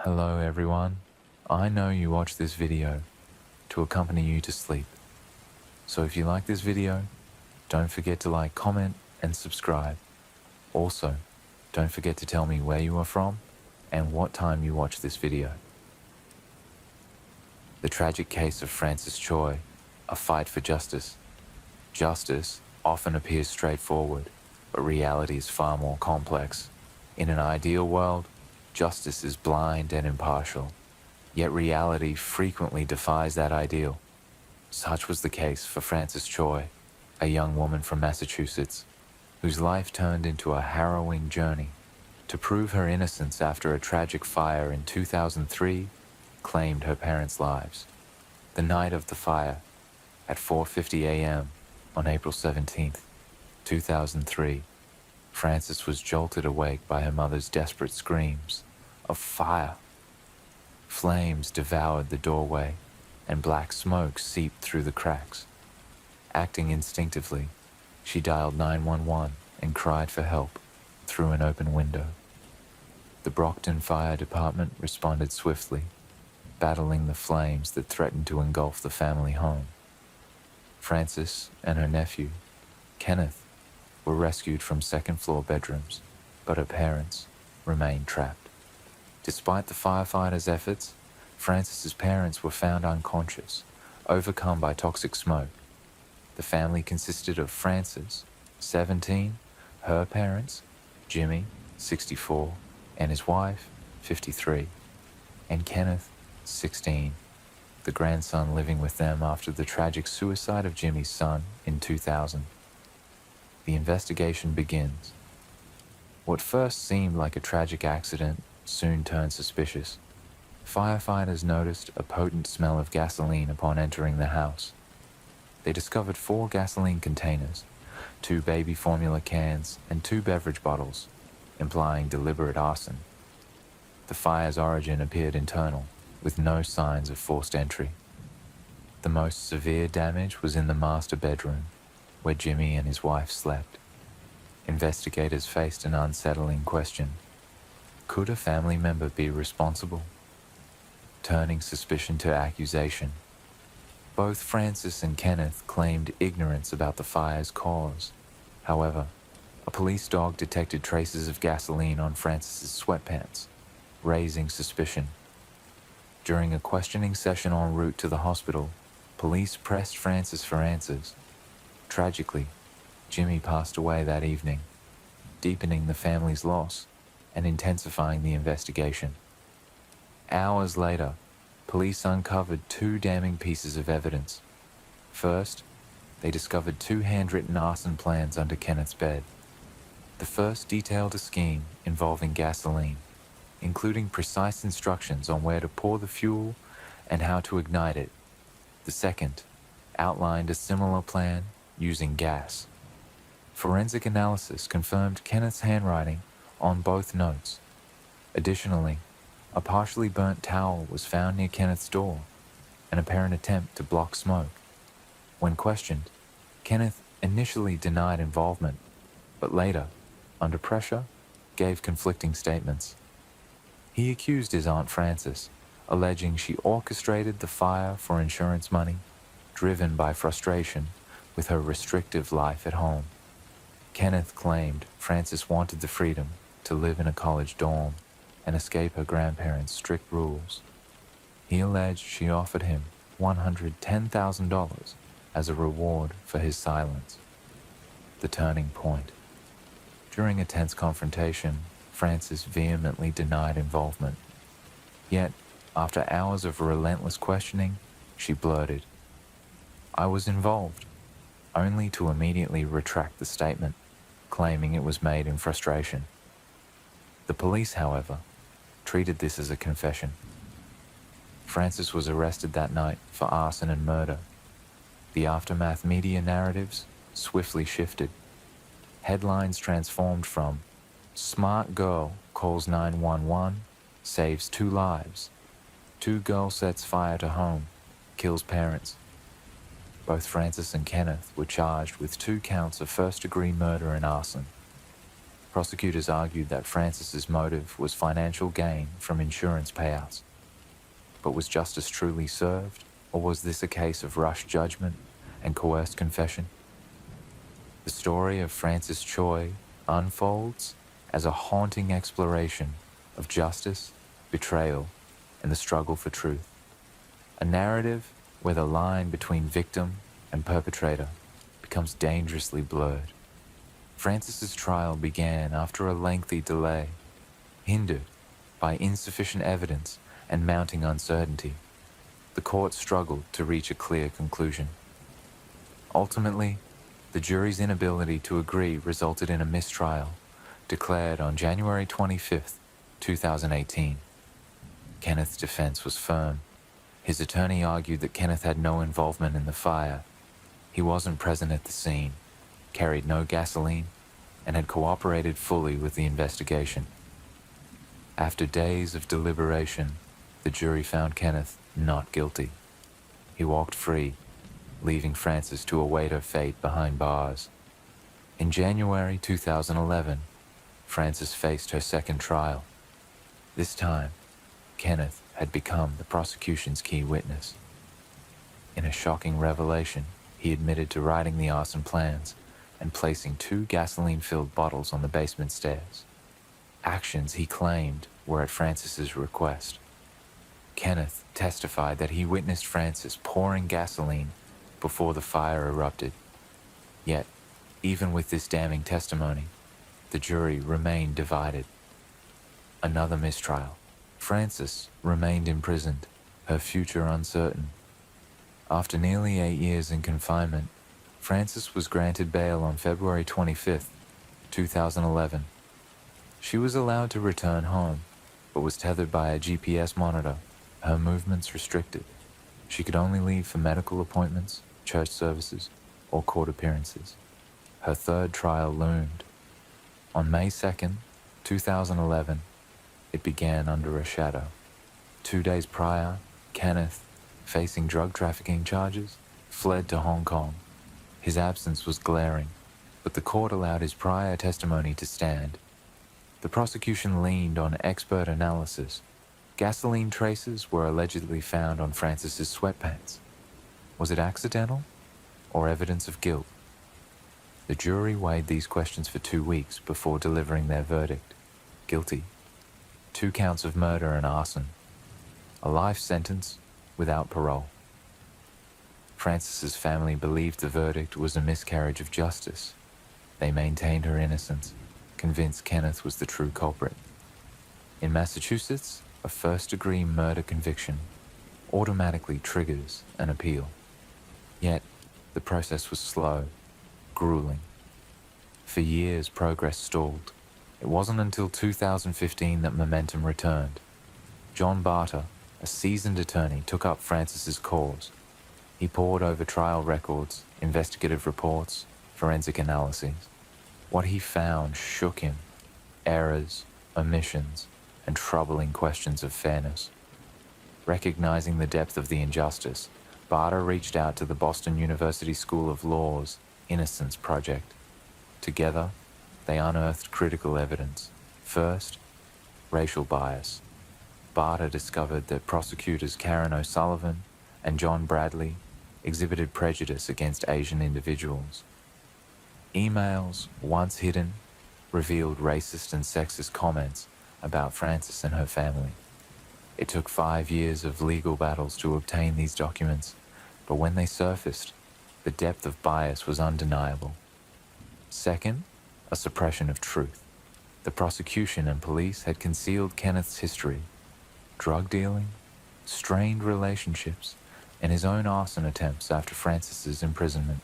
Hello everyone. I know you watch this video to accompany you to sleep. So if you like this video, don't forget to like, comment, and subscribe. Also, don't forget to tell me where you are from and what time you watch this video. The tragic case of Francis Choi, a fight for justice. Justice often appears straightforward, but reality is far more complex. In an ideal world, justice is blind and impartial, yet reality frequently defies that ideal. Such was the case for Francis Choi, a young woman from Massachusetts, whose life turned into a harrowing journey to prove her innocence after a tragic fire in 2003 claimed her parents' lives. The night of the fire, at 4:50 a.m. on April 17th, 2003, Frances was jolted awake by her mother's desperate screams of fire. Flames devoured the doorway, and black smoke seeped through the cracks. Acting instinctively, she dialed 911 and cried for help through an open window. The Brockton Fire Department responded swiftly, battling the flames that threatened to engulf the family home. Frances and her nephew, Kenneth, were rescued from second-floor bedrooms, but her parents remained trapped. Despite the firefighters' efforts, Frances's parents were found unconscious, overcome by toxic smoke. The family consisted of Francis, 17, her parents, Jimmy, 64, and his wife, 53, and Kenneth, 16, the grandson living with them after the tragic suicide of Jimmy's son in 2000. The investigation begins. What first seemed like a tragic accident soon turned suspicious. Firefighters noticed a potent smell of gasoline upon entering the house. They discovered 4 gasoline containers, 2 baby formula cans, and 2 beverage bottles, implying deliberate arson. The fire's origin appeared internal, with no signs of forced entry. The most severe damage was in the master bedroom, where Jimmy and his wife slept. Investigators faced an unsettling question. Could a family member be responsible? Turning suspicion to accusation. Both Francis and Kenneth claimed ignorance about the fire's cause. However, a police dog detected traces of gasoline on Francis's sweatpants, raising suspicion. During a questioning session en route to the hospital, police pressed Francis for answers. Tragically, Jimmy passed away that evening, deepening the family's loss and intensifying the investigation. Hours later, police uncovered 2 damning pieces of evidence. First, they discovered 2 handwritten arson plans under Kenneth's bed. The first detailed a scheme involving gasoline, including precise instructions on where to pour the fuel and how to ignite it. The second outlined a similar plan using gas. Forensic analysis confirmed Kenneth's handwriting on both notes. Additionally, a partially burnt towel was found near Kenneth's door, an apparent attempt to block smoke. When questioned, Kenneth initially denied involvement, but later, under pressure, gave conflicting statements. He accused his Aunt Frances, alleging she orchestrated the fire for insurance money, driven by frustration with her restrictive life at home. Kenneth claimed Frances wanted the freedom to live in a college dorm and escape her grandparents' strict rules. He alleged she offered him $110,000 as a reward for his silence. The turning point. During a tense confrontation, Frances vehemently denied involvement. Yet, after hours of relentless questioning, she blurted, "I was involved," only to immediately retract the statement, claiming it was made in frustration. The police, however, treated this as a confession. Francis was arrested that night for arson and murder. The aftermath media narratives swiftly shifted. Headlines transformed from "Smart girl calls 911, saves 2 lives," to "Girl sets fire to home, kills parents." Both Francis and Kenneth were charged with 2 counts of first-degree murder and arson. Prosecutors argued that Francis's motive was financial gain from insurance payouts. But was justice truly served, or was this a case of rushed judgment and coerced confession? The story of Francis Choi unfolds as a haunting exploration of justice, betrayal, and the struggle for truth. A narrative where the line between victim and perpetrator becomes dangerously blurred. Francis's trial began after a lengthy delay, hindered by insufficient evidence and mounting uncertainty. The court struggled to reach a clear conclusion. Ultimately, the jury's inability to agree resulted in a mistrial declared on January 25, 2018. Kenneth's defense was firm. His attorney argued that Kenneth had no involvement in the fire. He wasn't present at the scene, carried no gasoline, and had cooperated fully with the investigation. After days of deliberation, the jury found Kenneth not guilty. He walked free, leaving Francis to await her fate behind bars. In January 2011, Francis faced her second trial. This time, Kenneth had become the prosecution's key witness. In a shocking revelation, he admitted to writing the arson plans and placing 2 gasoline-filled bottles on the basement stairs. Actions he claimed were at Francis's request. Kenneth testified that he witnessed Francis pouring gasoline before the fire erupted. Yet, even with this damning testimony, the jury remained divided. Another mistrial. Francis remained imprisoned, her future uncertain. After nearly 8 years in confinement, Francis was granted bail on February 25, 2011. She was allowed to return home, but was tethered by a GPS monitor, her movements restricted. She could only leave for medical appointments, church services, or court appearances. Her third trial loomed. On May 2, 2011, it began under a shadow. 2 days prior, Kenneth, facing drug trafficking charges, fled to Hong Kong. His absence was glaring, but the court allowed his prior testimony to stand. The prosecution leaned on expert analysis. Gasoline traces were allegedly found on Francis's sweatpants. Was it accidental or evidence of guilt? The jury weighed these questions for 2 weeks before delivering their verdict. Guilty. 2 counts of murder and arson. A life sentence without parole. Francis's family believed the verdict was a miscarriage of justice. They maintained her innocence, convinced Kenneth was the true culprit. In Massachusetts, a first-degree murder conviction automatically triggers an appeal. Yet, the process was slow, grueling. For years, progress stalled. It wasn't until 2015 that momentum returned. John Barter, a seasoned attorney, took up Francis's cause. He pored over trial records, investigative reports, forensic analyses. What he found shook him: errors, omissions, and troubling questions of fairness. Recognizing the depth of the injustice, Barter reached out to the Boston University School of Law's Innocence Project. Together, they unearthed critical evidence. First, racial bias. Barter discovered that prosecutors Karen O'Sullivan and John Bradley exhibited prejudice against Asian individuals. Emails, once hidden, revealed racist and sexist comments about Francis and her family. It took 5 years of legal battles to obtain these documents, but when they surfaced, the depth of bias was undeniable. Second, a suppression of truth. The prosecution and police had concealed Kenneth's history: drug dealing, strained relationships, and his own arson attempts after Francis's imprisonment.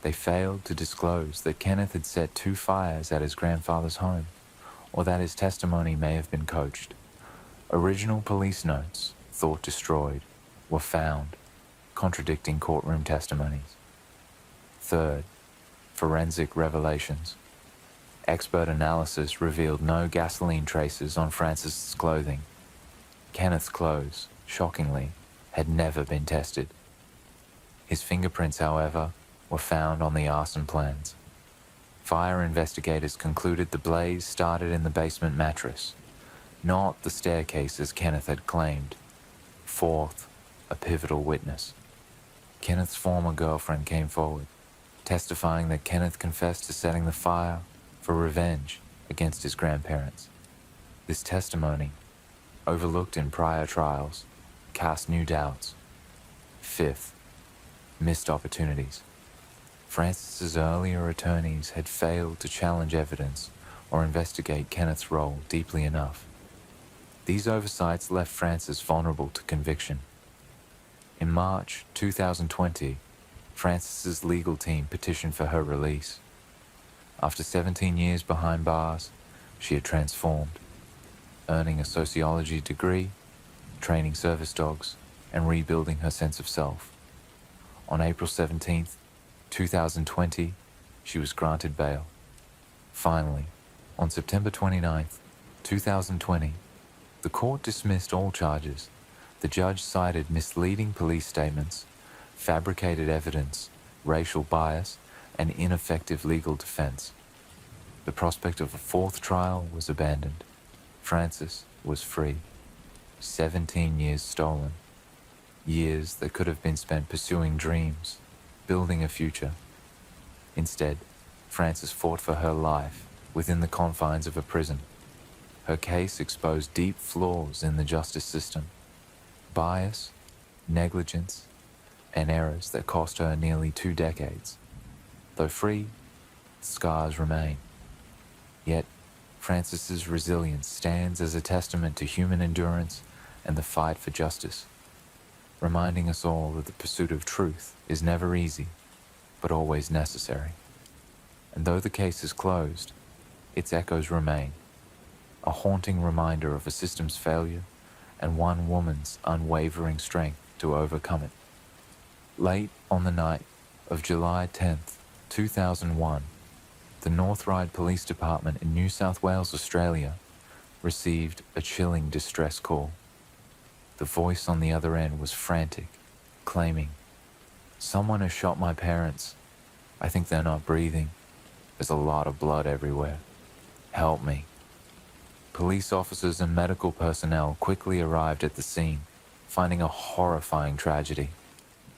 They failed to disclose that Kenneth had set 2 fires at his grandfather's home, or that his testimony may have been coached. Original police notes, thought destroyed, were found, contradicting courtroom testimonies. Third, forensic revelations. Expert analysis revealed no gasoline traces on Francis's clothing. Kenneth's clothes, shockingly, had never been tested. His fingerprints, however, were found on the arson plans. Fire investigators concluded the blaze started in the basement mattress, not the staircase as Kenneth had claimed. Fourth, a pivotal witness. Kenneth's former girlfriend came forward, testifying that Kenneth confessed to setting the fire for revenge against his grandparents. This testimony, overlooked in prior trials, cast new doubts. Fifth, missed opportunities. Francis's earlier attorneys had failed to challenge evidence or investigate Kenneth's role deeply enough. These oversights left Francis vulnerable to conviction. In March 2020, Francis's legal team petitioned for her release. After 17 years behind bars, she had transformed, earning a sociology degree, training service dogs, and rebuilding her sense of self. On April 17, 2020, she was granted bail. Finally, on September 29, 2020, the court dismissed all charges. The judge cited misleading police statements, fabricated evidence, racial bias, and ineffective legal defense. The prospect of a fourth trial was abandoned. Francis was free. 17 years stolen. Years that could have been spent pursuing dreams, building a future. Instead, Francis fought for her life within the confines of a prison. Her case exposed deep flaws in the justice system, bias, negligence, and errors that cost her nearly 2 decades. Though free, scars remain. Yet, Francis's resilience stands as a testament to human endurance and the fight for justice, reminding us all that the pursuit of truth is never easy, but always necessary. And though the case is closed, its echoes remain, a haunting reminder of a system's failure and one woman's unwavering strength to overcome it. Late on the night of July 10th, 2001, the North Ryde Police Department in New South Wales, Australia, received a chilling distress call. The voice on the other end was frantic, claiming, "Someone has shot my parents. I think they're not breathing. There's a lot of blood everywhere. Help me." Police officers and medical personnel quickly arrived at the scene, finding a horrifying tragedy.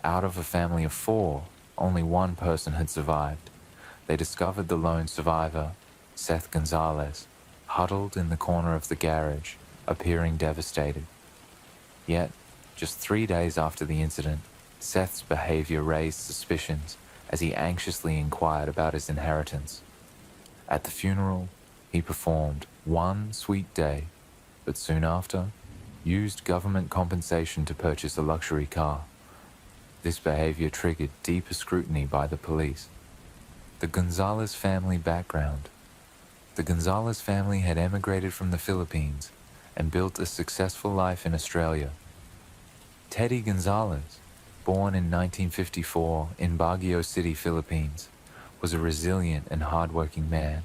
Out of a family of 4, only one person had survived. They discovered the lone survivor, Seth Gonzalez, huddled in the corner of the garage, appearing devastated. Yet, just 3 days after the incident, Seth's behavior raised suspicions as he anxiously inquired about his inheritance. At the funeral, he performed one sweet day, but soon after, used government compensation to purchase a luxury car. This behavior triggered deeper scrutiny by the police. The Gonzalez family background. The Gonzalez family had emigrated from the Philippines and built a successful life in Australia. Teddy Gonzalez, born in 1954 in Baguio City, Philippines, was a resilient and hardworking man.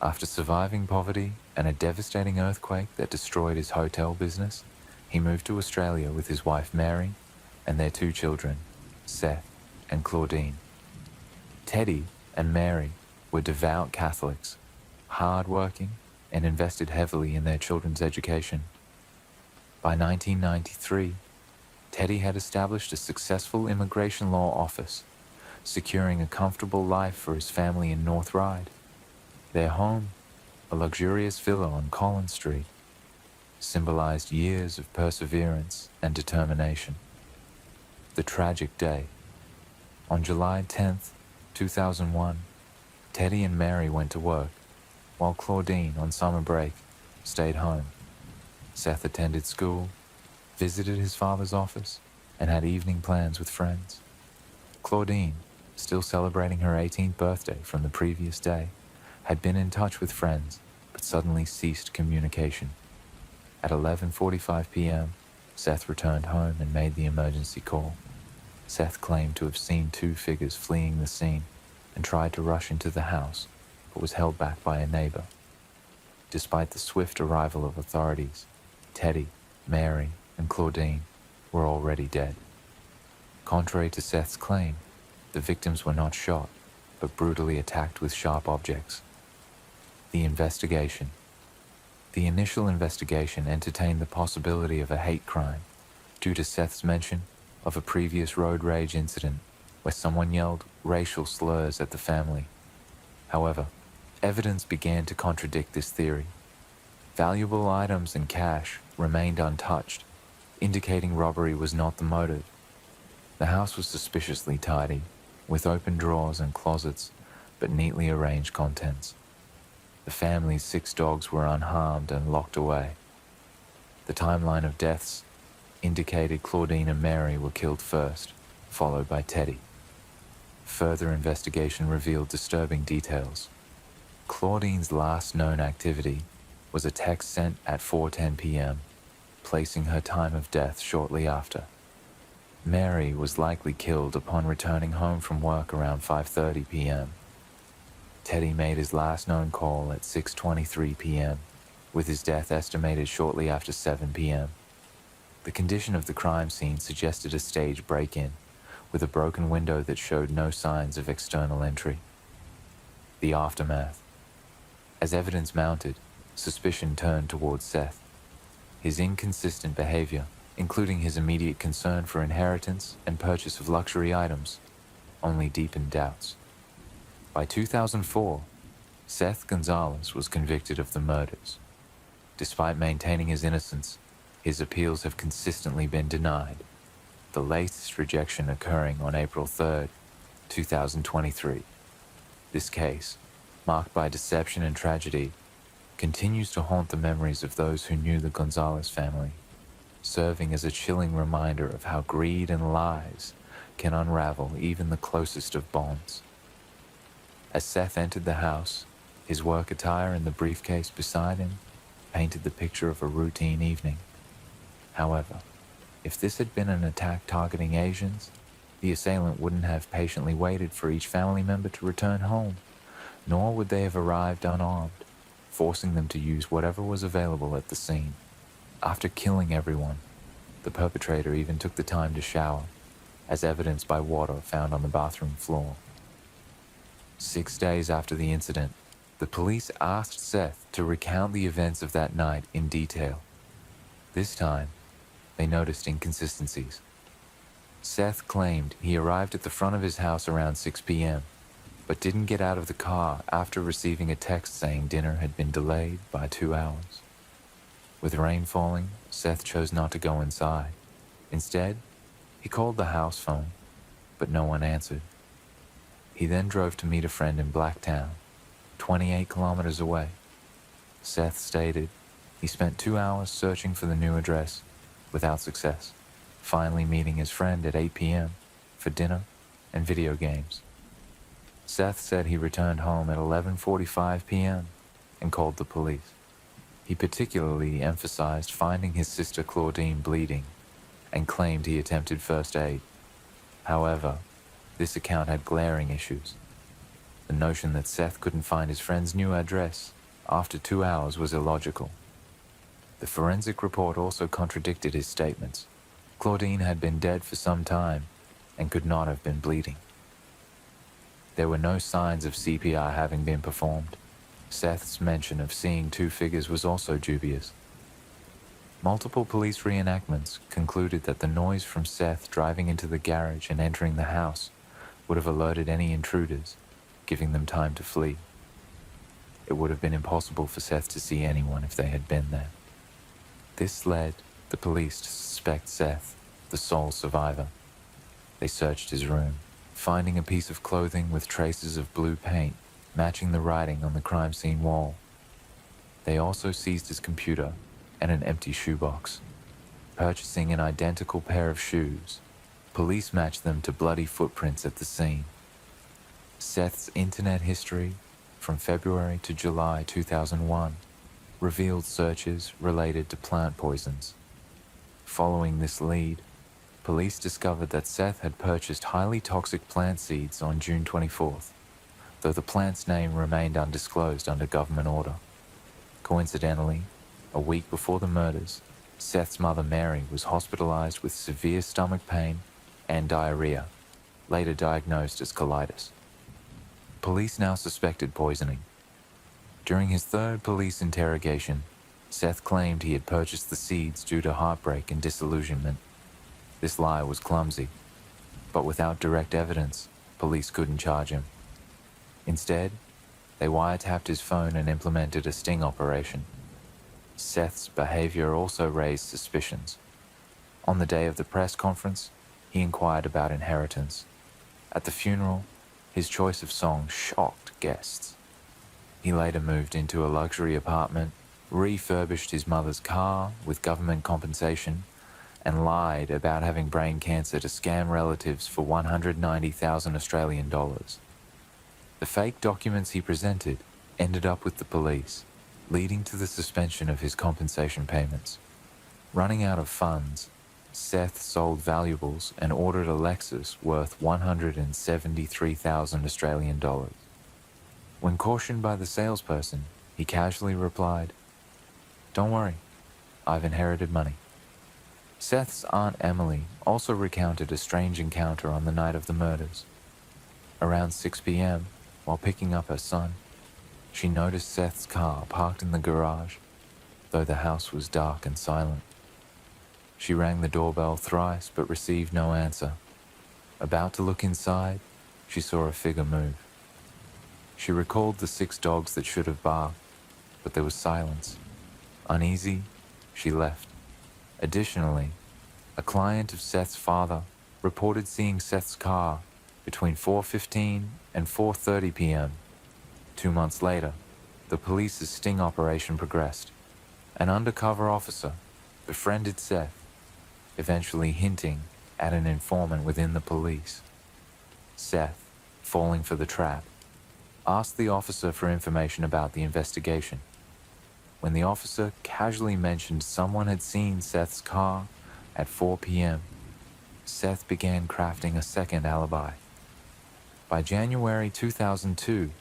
After surviving poverty and a devastating earthquake that destroyed his hotel business, he moved to Australia with his wife Mary and their 2 children, Seth and Claudine. Teddy and Mary were devout Catholics, hardworking, and invested heavily in their children's education. By 1993, Teddy had established a successful immigration law office, securing a comfortable life for his family in North Ryde. Their home, a luxurious villa on Collins Street, symbolized years of perseverance and determination. The tragic day. On July 10th, 2001, Teddy and Mary went to work, while Claudine, on summer break, stayed home. Seth attended school, visited his father's office, and had evening plans with friends. Claudine, still celebrating her 18th birthday from the previous day, had been in touch with friends, but suddenly ceased communication. At 11:45 p.m., Seth returned home and made the emergency call. Seth claimed to have seen 2 figures fleeing the scene and tried to rush into the house, but was held back by a neighbor. Despite the swift arrival of authorities, Teddy, Mary, and Claudine were already dead. Contrary to Seth's claim, the victims were not shot, but brutally attacked with sharp objects. The investigation. The initial investigation entertained the possibility of a hate crime due to Seth's mention of a previous road rage incident where someone yelled racial slurs at the family. However, evidence began to contradict this theory. Valuable items and cash remained untouched, indicating robbery was not the motive. The house was suspiciously tidy, with open drawers and closets, but neatly arranged contents. The family's 6 dogs were unharmed and locked away. The timeline of deaths indicated Claudine and Mary were killed first, followed by Teddy. Further investigation revealed disturbing details. Claudine's last known activity was a text sent at 4:10 p.m., placing her time of death shortly after. Mary was likely killed upon returning home from work around 5:30 p.m. Teddy made his last known call at 6:23 p.m., with his death estimated shortly after 7 p.m. The condition of the crime scene suggested a staged break-in, with a broken window that showed no signs of external entry. The aftermath. As evidence mounted, suspicion turned towards Seth. His inconsistent behavior, including his immediate concern for inheritance and purchase of luxury items, only deepened doubts. By 2004, Seth Gonzalez was convicted of the murders. Despite maintaining his innocence, his appeals have consistently been denied, the latest rejection occurring on April 3, 2023. This case, marked by deception and tragedy, continues to haunt the memories of those who knew the Gonzalez family, serving as a chilling reminder of how greed and lies can unravel even the closest of bonds. As Seth entered the house, his work attire and the briefcase beside him painted the picture of a routine evening. However, if this had been an attack targeting Asians, the assailant wouldn't have patiently waited for each family member to return home, nor would they have arrived unarmed, forcing them to use whatever was available at the scene. After killing everyone, the perpetrator even took the time to shower, as evidenced by water found on the bathroom floor. 6 days after the incident, the police asked Seth to recount the events of that night in detail. This time, they noticed inconsistencies. Seth claimed he arrived at the front of his house around 6 p.m., but didn't get out of the car after receiving a text saying dinner had been delayed by 2 hours. With rain falling, Seth chose not to go inside. Instead, he called the house phone, but no one answered. He then drove to meet a friend in Blacktown, 28 kilometers away. Seth stated he spent 2 hours searching for the new address, without success, finally meeting his friend at 8 p.m. for dinner and video games. Seth said he returned home at 11:45 p.m. and called the police. He particularly emphasized finding his sister Claudine bleeding and claimed he attempted first aid. However, this account had glaring issues. The notion that Seth couldn't find his friend's new address after 2 hours was illogical. The forensic report also contradicted his statements. Claudine had been dead for some time and could not have been bleeding. There were no signs of CPR having been performed. Seth's mention of seeing 2 figures was also dubious. Multiple police reenactments concluded that the noise from Seth driving into the garage and entering the house would have alerted any intruders, giving them time to flee. It would have been impossible for Seth to see anyone if they had been there. This led the police to suspect Seth, the sole survivor. They searched his room, finding a piece of clothing with traces of blue paint matching the writing on the crime scene wall. They also seized his computer and an empty shoebox. Purchasing an identical pair of shoes, police matched them to bloody footprints at the scene. Seth's internet history from February to July 2001 revealed searches related to plant poisons. Following this lead, police discovered that Seth had purchased highly toxic plant seeds on June 24th, though the plant's name remained undisclosed under government order. Coincidentally, a week before the murders, Seth's mother Mary was hospitalized with severe stomach pain and diarrhea, later diagnosed as colitis. police now suspected poisoning. During his third police interrogation, Seth claimed he had purchased the seeds due to heartbreak and disillusionment. This lie was clumsy, but without direct evidence, police couldn't charge him. Instead, they wiretapped his phone and implemented a sting operation. Seth's behavior also raised suspicions. On the day of the press conference, he inquired about inheritance. At the funeral, his choice of songs shocked guests. He later moved into a luxury apartment, refurbished his mother's car with government compensation, and lied about having brain cancer to scam relatives for 190,000 Australian dollars. The fake documents he presented ended up with the police, leading to the suspension of his compensation payments. Running out of funds, Seth sold valuables and ordered a Lexus worth 173,000 Australian dollars. When cautioned by the salesperson, he casually replied, "Don't worry, I've inherited money." Seth's Aunt Emily also recounted a strange encounter on the night of the murders. Around 6 p.m., while picking up her son, she noticed Seth's car parked in the garage, though the house was dark and silent. She rang the doorbell thrice but received no answer. About to look inside, she saw a figure move. She recalled the 6 dogs that should have barked, but there was silence. Uneasy, she left. Additionally, a client of Seth's father reported seeing Seth's car between 4:15 and 4:30 p.m. 2 months later, the police's sting operation progressed. An undercover officer befriended Seth, eventually hinting at an informant within the police. Seth, falling for the trap, asked the officer for information about the investigation. When the officer casually mentioned someone had seen Seth's car at 4 p.m., Seth began crafting a second alibi. By January 2002,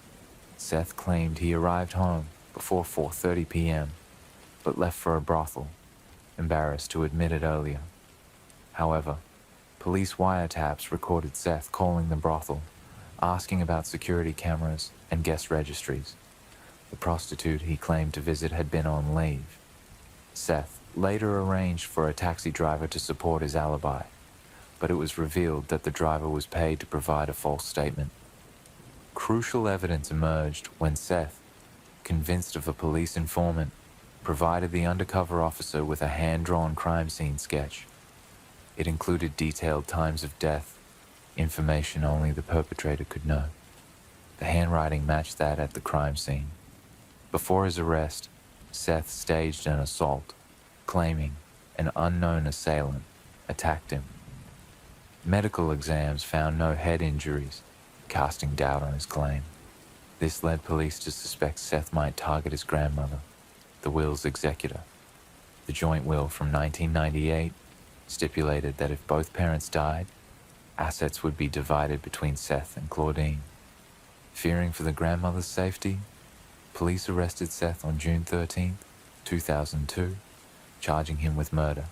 Seth claimed he arrived home before 4:30 p.m., but left for a brothel, embarrassed to admit it earlier. However, police wiretaps recorded Seth calling the brothel, asking about security cameras and guest registries. The prostitute he claimed to visit had been on leave. Seth later arranged for a taxi driver to support his alibi, but it was revealed that the driver was paid to provide a false statement. Crucial evidence emerged when Seth, convinced of a police informant, provided the undercover officer with a hand-drawn crime scene sketch. It included detailed times of death, information only the perpetrator could know. The handwriting matched that at the crime scene. Before his arrest, Seth staged an assault, claiming an unknown assailant attacked him. Medical exams found no head injuries, casting doubt on his claim. This led police to suspect Seth might target his grandmother, the will's executor. The joint will from 1998 stipulated that if both parents died, assets would be divided between Seth and Claudine. Fearing for the grandmother's safety, police arrested Seth on June 13, 2002, charging him with murder.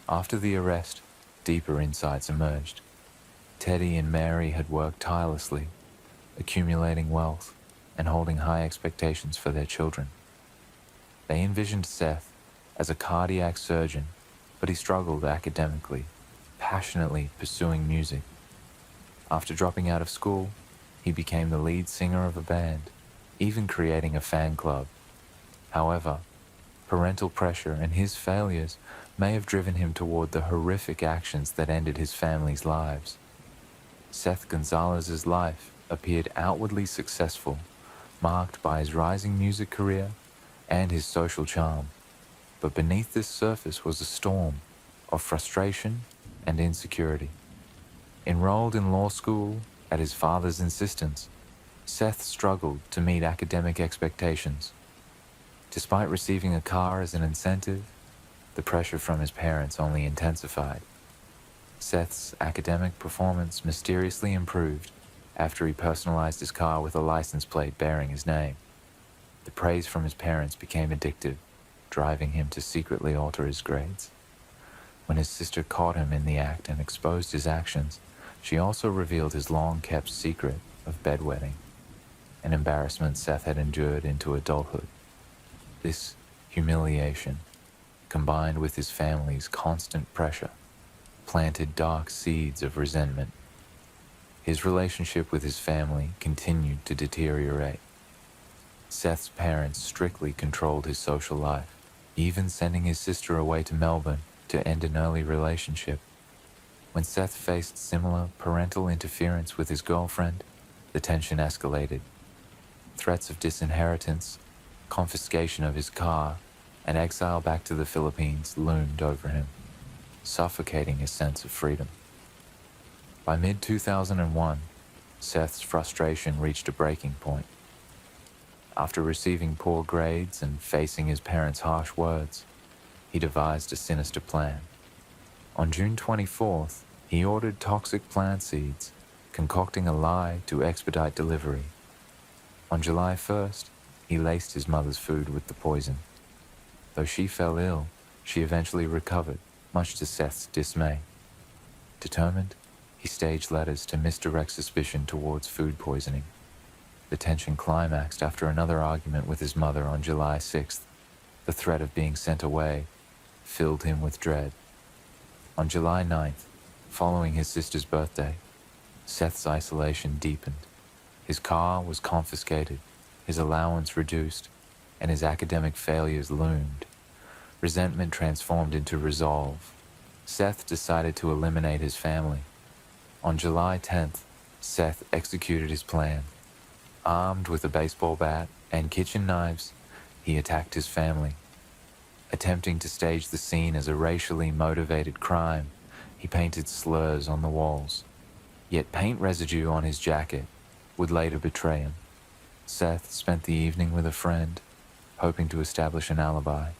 After the arrest, deeper insights emerged. Teddy and Mary had worked tirelessly, accumulating wealth and holding high expectations for their children. They envisioned Seth as a cardiac surgeon, but he struggled academically, passionately pursuing music. After dropping out of school, he became the lead singer of a band, even creating a fan club. However, parental pressure and his failures may have driven him toward the horrific actions that ended his family's lives. Seth Gonzalez's life appeared outwardly successful, marked by his rising music career and his social charm. But beneath this surface was a storm of frustration and insecurity. Enrolled in law school at his father's insistence, Seth struggled to meet academic expectations. Despite receiving a car as an incentive, the pressure from his parents only intensified. Seth's academic performance mysteriously improved after he personalized his car with a license plate bearing his name. The praise from his parents became addictive, driving him to secretly alter his grades. When his sister caught him in the act and exposed his actions, she also revealed his long-kept secret of bedwetting. and embarrassment Seth had endured into adulthood. This humiliation, combined with his family's constant pressure, planted dark seeds of resentment. His relationship with his family continued to deteriorate. Seth's parents strictly controlled his social life, even sending his sister away to Melbourne to end an early relationship. When Seth faced similar parental interference with his girlfriend, the tension escalated. Threats of disinheritance, confiscation of his car, and exile back to the Philippines loomed over him, suffocating his sense of freedom. By mid-2001, Seth's frustration reached a breaking point. After receiving poor grades and facing his parents' harsh words, he devised a sinister plan. On June 24th, he ordered toxic plant seeds, concocting a lie to expedite delivery. On July 1st, he laced his mother's food with the poison. Though she fell ill, she eventually recovered, much to Seth's dismay. Determined, he staged letters to misdirect suspicion towards food poisoning. The tension climaxed after another argument with his mother on July 6th. The threat of being sent away filled him with dread. On July 9th, following his sister's birthday, Seth's isolation deepened. His car was confiscated, his allowance reduced, and his academic failures loomed. Resentment transformed into resolve. Seth decided to eliminate his family. On July 10th, Seth executed his plan. Armed with a baseball bat and kitchen knives, he attacked his family. Attempting to stage the scene as a racially motivated crime, he painted slurs on the walls. Yet paint residue on his jacket would later betray him. Seth spent the evening with a friend, hoping to establish an alibi.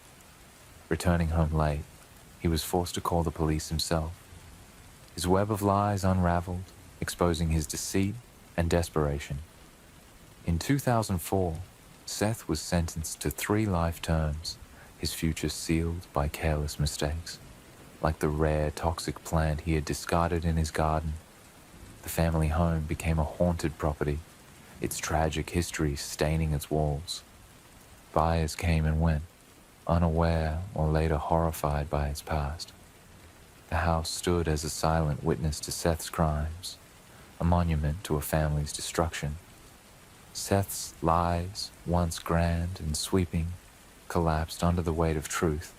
Returning home late, he was forced to call the police himself. His web of lies unraveled, exposing his deceit and desperation. In 2004, Seth was sentenced to 3 life terms, his future sealed by careless mistakes. Like the rare toxic plant he had discarded in his garden, the family home became a haunted property, its tragic history staining its walls. Buyers came and went, unaware or later horrified by its past. The house stood as a silent witness to Seth's crimes, a monument to a family's destruction. Seth's lies, once grand and sweeping, collapsed under the weight of truth.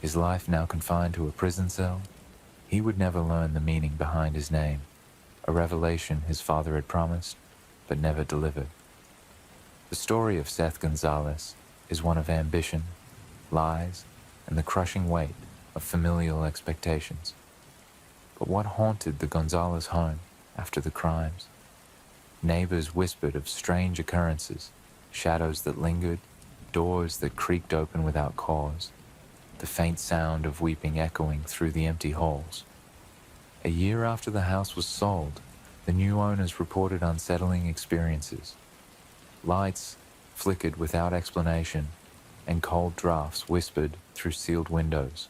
His life now confined to a prison cell, he would never learn the meaning behind his name, a revelation his father had promised, but never delivered. The story of Seth Gonzalez is one of ambition, lies, and the crushing weight of familial expectations. But what haunted the Gonzalez home after the crimes? Neighbors whispered of strange occurrences, shadows that lingered, doors that creaked open without cause, the faint sound of weeping echoing through the empty halls. A year after the house was sold, the new owners reported unsettling experiences. Lights flickered without explanation, and cold drafts whispered through sealed windows.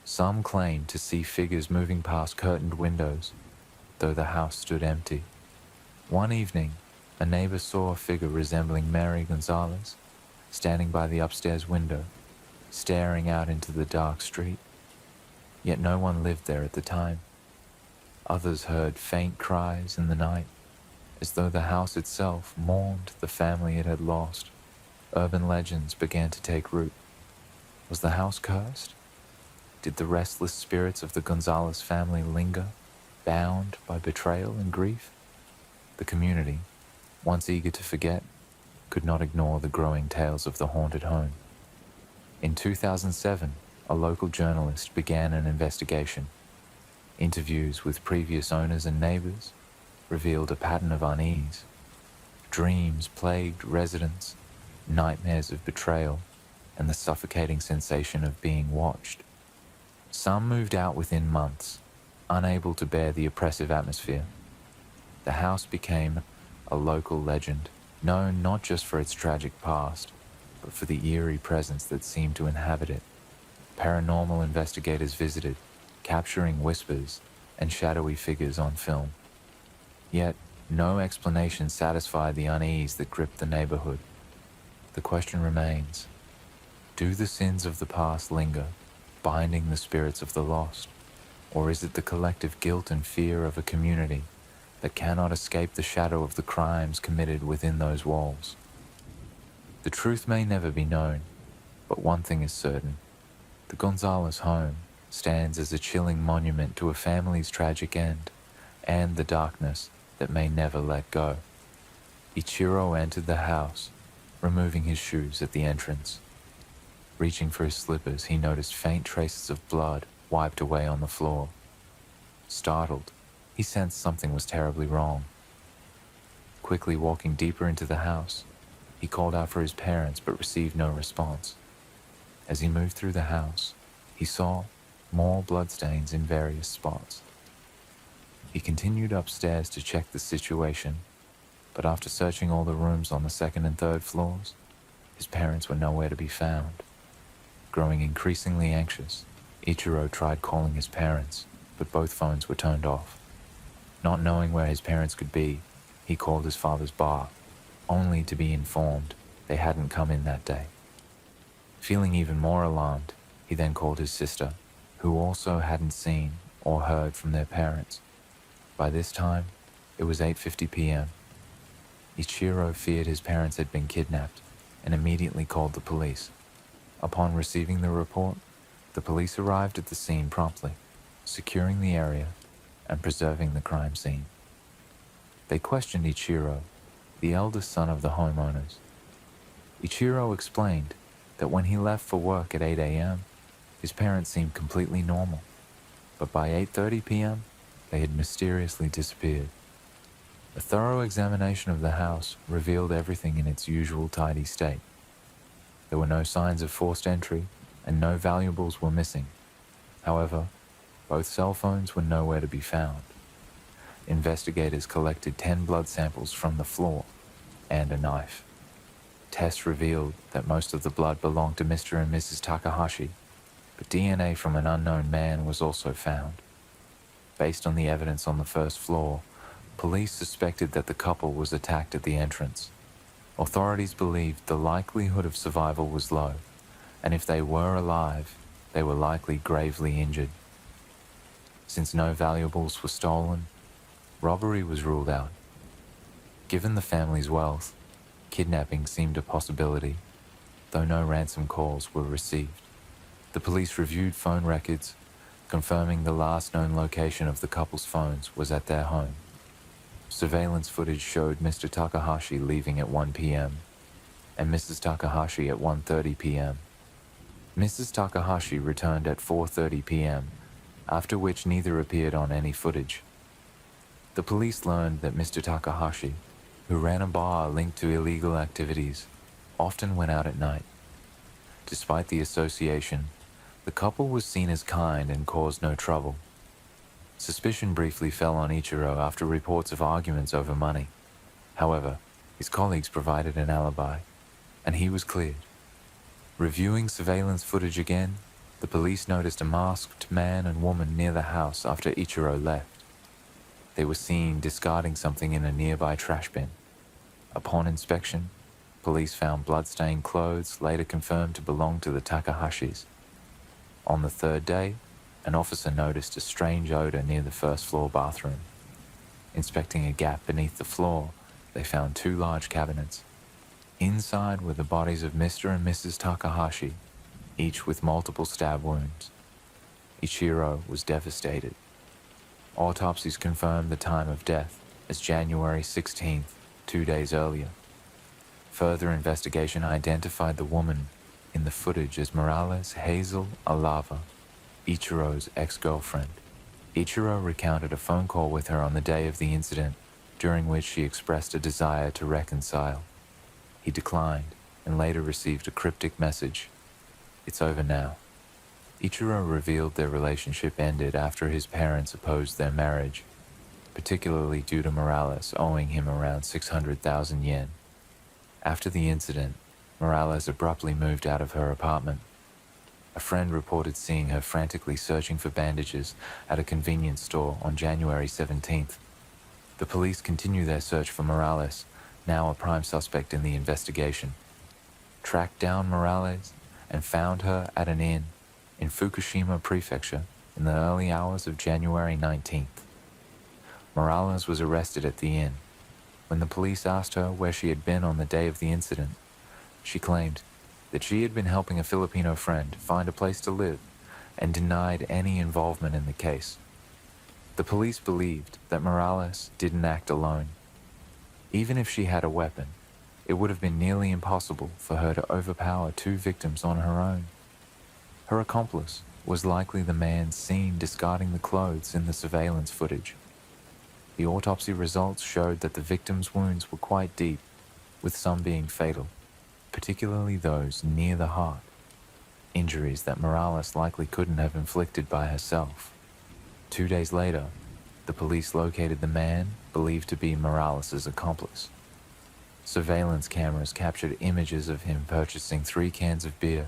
Some claimed to see figures moving past curtained windows, though the house stood empty. One evening, a neighbor saw a figure resembling Mary Gonzalez standing by the upstairs window, staring out into the dark street. Yet no one lived there at the time. Others heard faint cries in the night, as though the house itself mourned the family it had lost. Urban legends began to take root. Was the house cursed? Did the restless spirits of the Gonzalez family linger, bound by betrayal and grief? The community, once eager to forget, could not ignore the growing tales of the haunted home. In 2007, a local journalist began an investigation. Interviews with previous owners and neighbors revealed a pattern of unease. Dreams plagued residents, nightmares of betrayal, and the suffocating sensation of being watched. Some moved out within months, unable to bear the oppressive atmosphere. The house became a local legend, known not just for its tragic past, but for the eerie presence that seemed to inhabit it. Paranormal investigators visited, capturing whispers and shadowy figures on film. Yet, No explanation satisfied the unease that gripped the neighborhood. The question remains, do the sins of the past linger, binding the spirits of the lost? Or is it the collective guilt and fear of a community that cannot escape the shadow of the crimes committed within those walls? The truth may never be known, but one thing is certain. The Gonzalez home stands as a chilling monument to a family's tragic end and the darkness that may never let go. Ichiro entered the house, removing his shoes at the entrance. Reaching for his slippers, he noticed faint traces of blood wiped away on the floor. Startled, he sensed something was terribly wrong. Quickly walking deeper into the house, he called out for his parents but received no response. As he moved through the house, he saw more bloodstains in various spots. He continued upstairs to check the situation, but after searching all the rooms on the second and third floors, his parents were nowhere to be found. Growing increasingly anxious, Ichiro tried calling his parents, but both phones were turned off. Not knowing where his parents could be, he called his father's bar, only to be informed they hadn't come in that day. Feeling even more alarmed, he then called his sister, who also hadn't seen or heard from their parents. By this time, it was 8:50 p.m. Ichiro feared his parents had been kidnapped and immediately called the police. Upon receiving the report, the police arrived at the scene promptly, securing the area and preserving the crime scene. They questioned Ichiro, the eldest son of the homeowners. Ichiro explained that when he left for work at 8 a.m., his parents seemed completely normal, but by 8:30 p.m., they had mysteriously disappeared. A thorough examination of the house revealed everything in its usual tidy state. There were no signs of forced entry, and no valuables were missing. However, both cell phones were nowhere to be found. Investigators collected 10 blood samples from the floor and a knife. Tests revealed that most of the blood belonged to Mr. and Mrs. Takahashi, but DNA from an unknown man was also found. Based on the evidence on the first floor, police suspected that the couple was attacked at the entrance. Authorities believed the likelihood of survival was low, and if they were alive, they were likely gravely injured. Since no valuables were stolen, robbery was ruled out. Given the family's wealth, kidnapping seemed a possibility, though no ransom calls were received. The police reviewed phone records, confirming the last known location of the couple's phones was at their home. Surveillance footage showed Mr. Takahashi leaving at 1 p.m. and Mrs. Takahashi at 1:30 p.m. Mrs. Takahashi returned at 4:30 p.m., after which neither appeared on any footage. The police learned that Mr. Takahashi, who ran a bar linked to illegal activities, often went out at night. Despite the association, the couple was seen as kind and caused no trouble. Suspicion briefly fell on Ichiro after reports of arguments over money. However, his colleagues provided an alibi, and he was cleared. Reviewing surveillance footage again, the police noticed a masked man and woman near the house after Ichiro left. They were seen discarding something in a nearby trash bin. Upon inspection, police found blood-stained clothes later confirmed to belong to the Takahashis. On the third day, an officer noticed a strange odor near the first-floor bathroom. Inspecting a gap beneath the floor, they found 2 large cabinets. Inside were the bodies of Mr. and Mrs. Takahashi, each with multiple stab wounds. Ichiro was devastated. Autopsies confirmed the time of death as January 16th, 2 days earlier. Further investigation identified the woman in the footage as Morales Hazel Alava, Ichiro's ex-girlfriend. Ichiro recounted a phone call with her on the day of the incident, during which she expressed a desire to reconcile. He declined and later received a cryptic message, "It's over now." Ichiro revealed their relationship ended after his parents opposed their marriage, particularly due to Morales owing him around 600,000 yen. After the incident, Morales abruptly moved out of her apartment. A friend reported seeing her frantically searching for bandages at a convenience store on January 17th. The police continue their search for Morales, now a prime suspect in the investigation. Tracked down Morales and found her at an inn in Fukushima Prefecture in the early hours of January 19th. Morales was arrested at the inn. When the police asked her where she had been on the day of the incident, she claimed that she had been helping a Filipino friend find a place to live and denied any involvement in the case. The police believed that Morales didn't act alone. Even if she had a weapon, it would have been nearly impossible for her to overpower two victims on her own. Her accomplice was likely the man seen discarding the clothes in the surveillance footage. The autopsy results showed that the victims' wounds were quite deep, with some being fatal, particularly those near the heart, injuries that Morales likely couldn't have inflicted by herself. 2 days later, the police located the man believed to be Morales' accomplice. Surveillance cameras captured images of him purchasing 3 cans of beer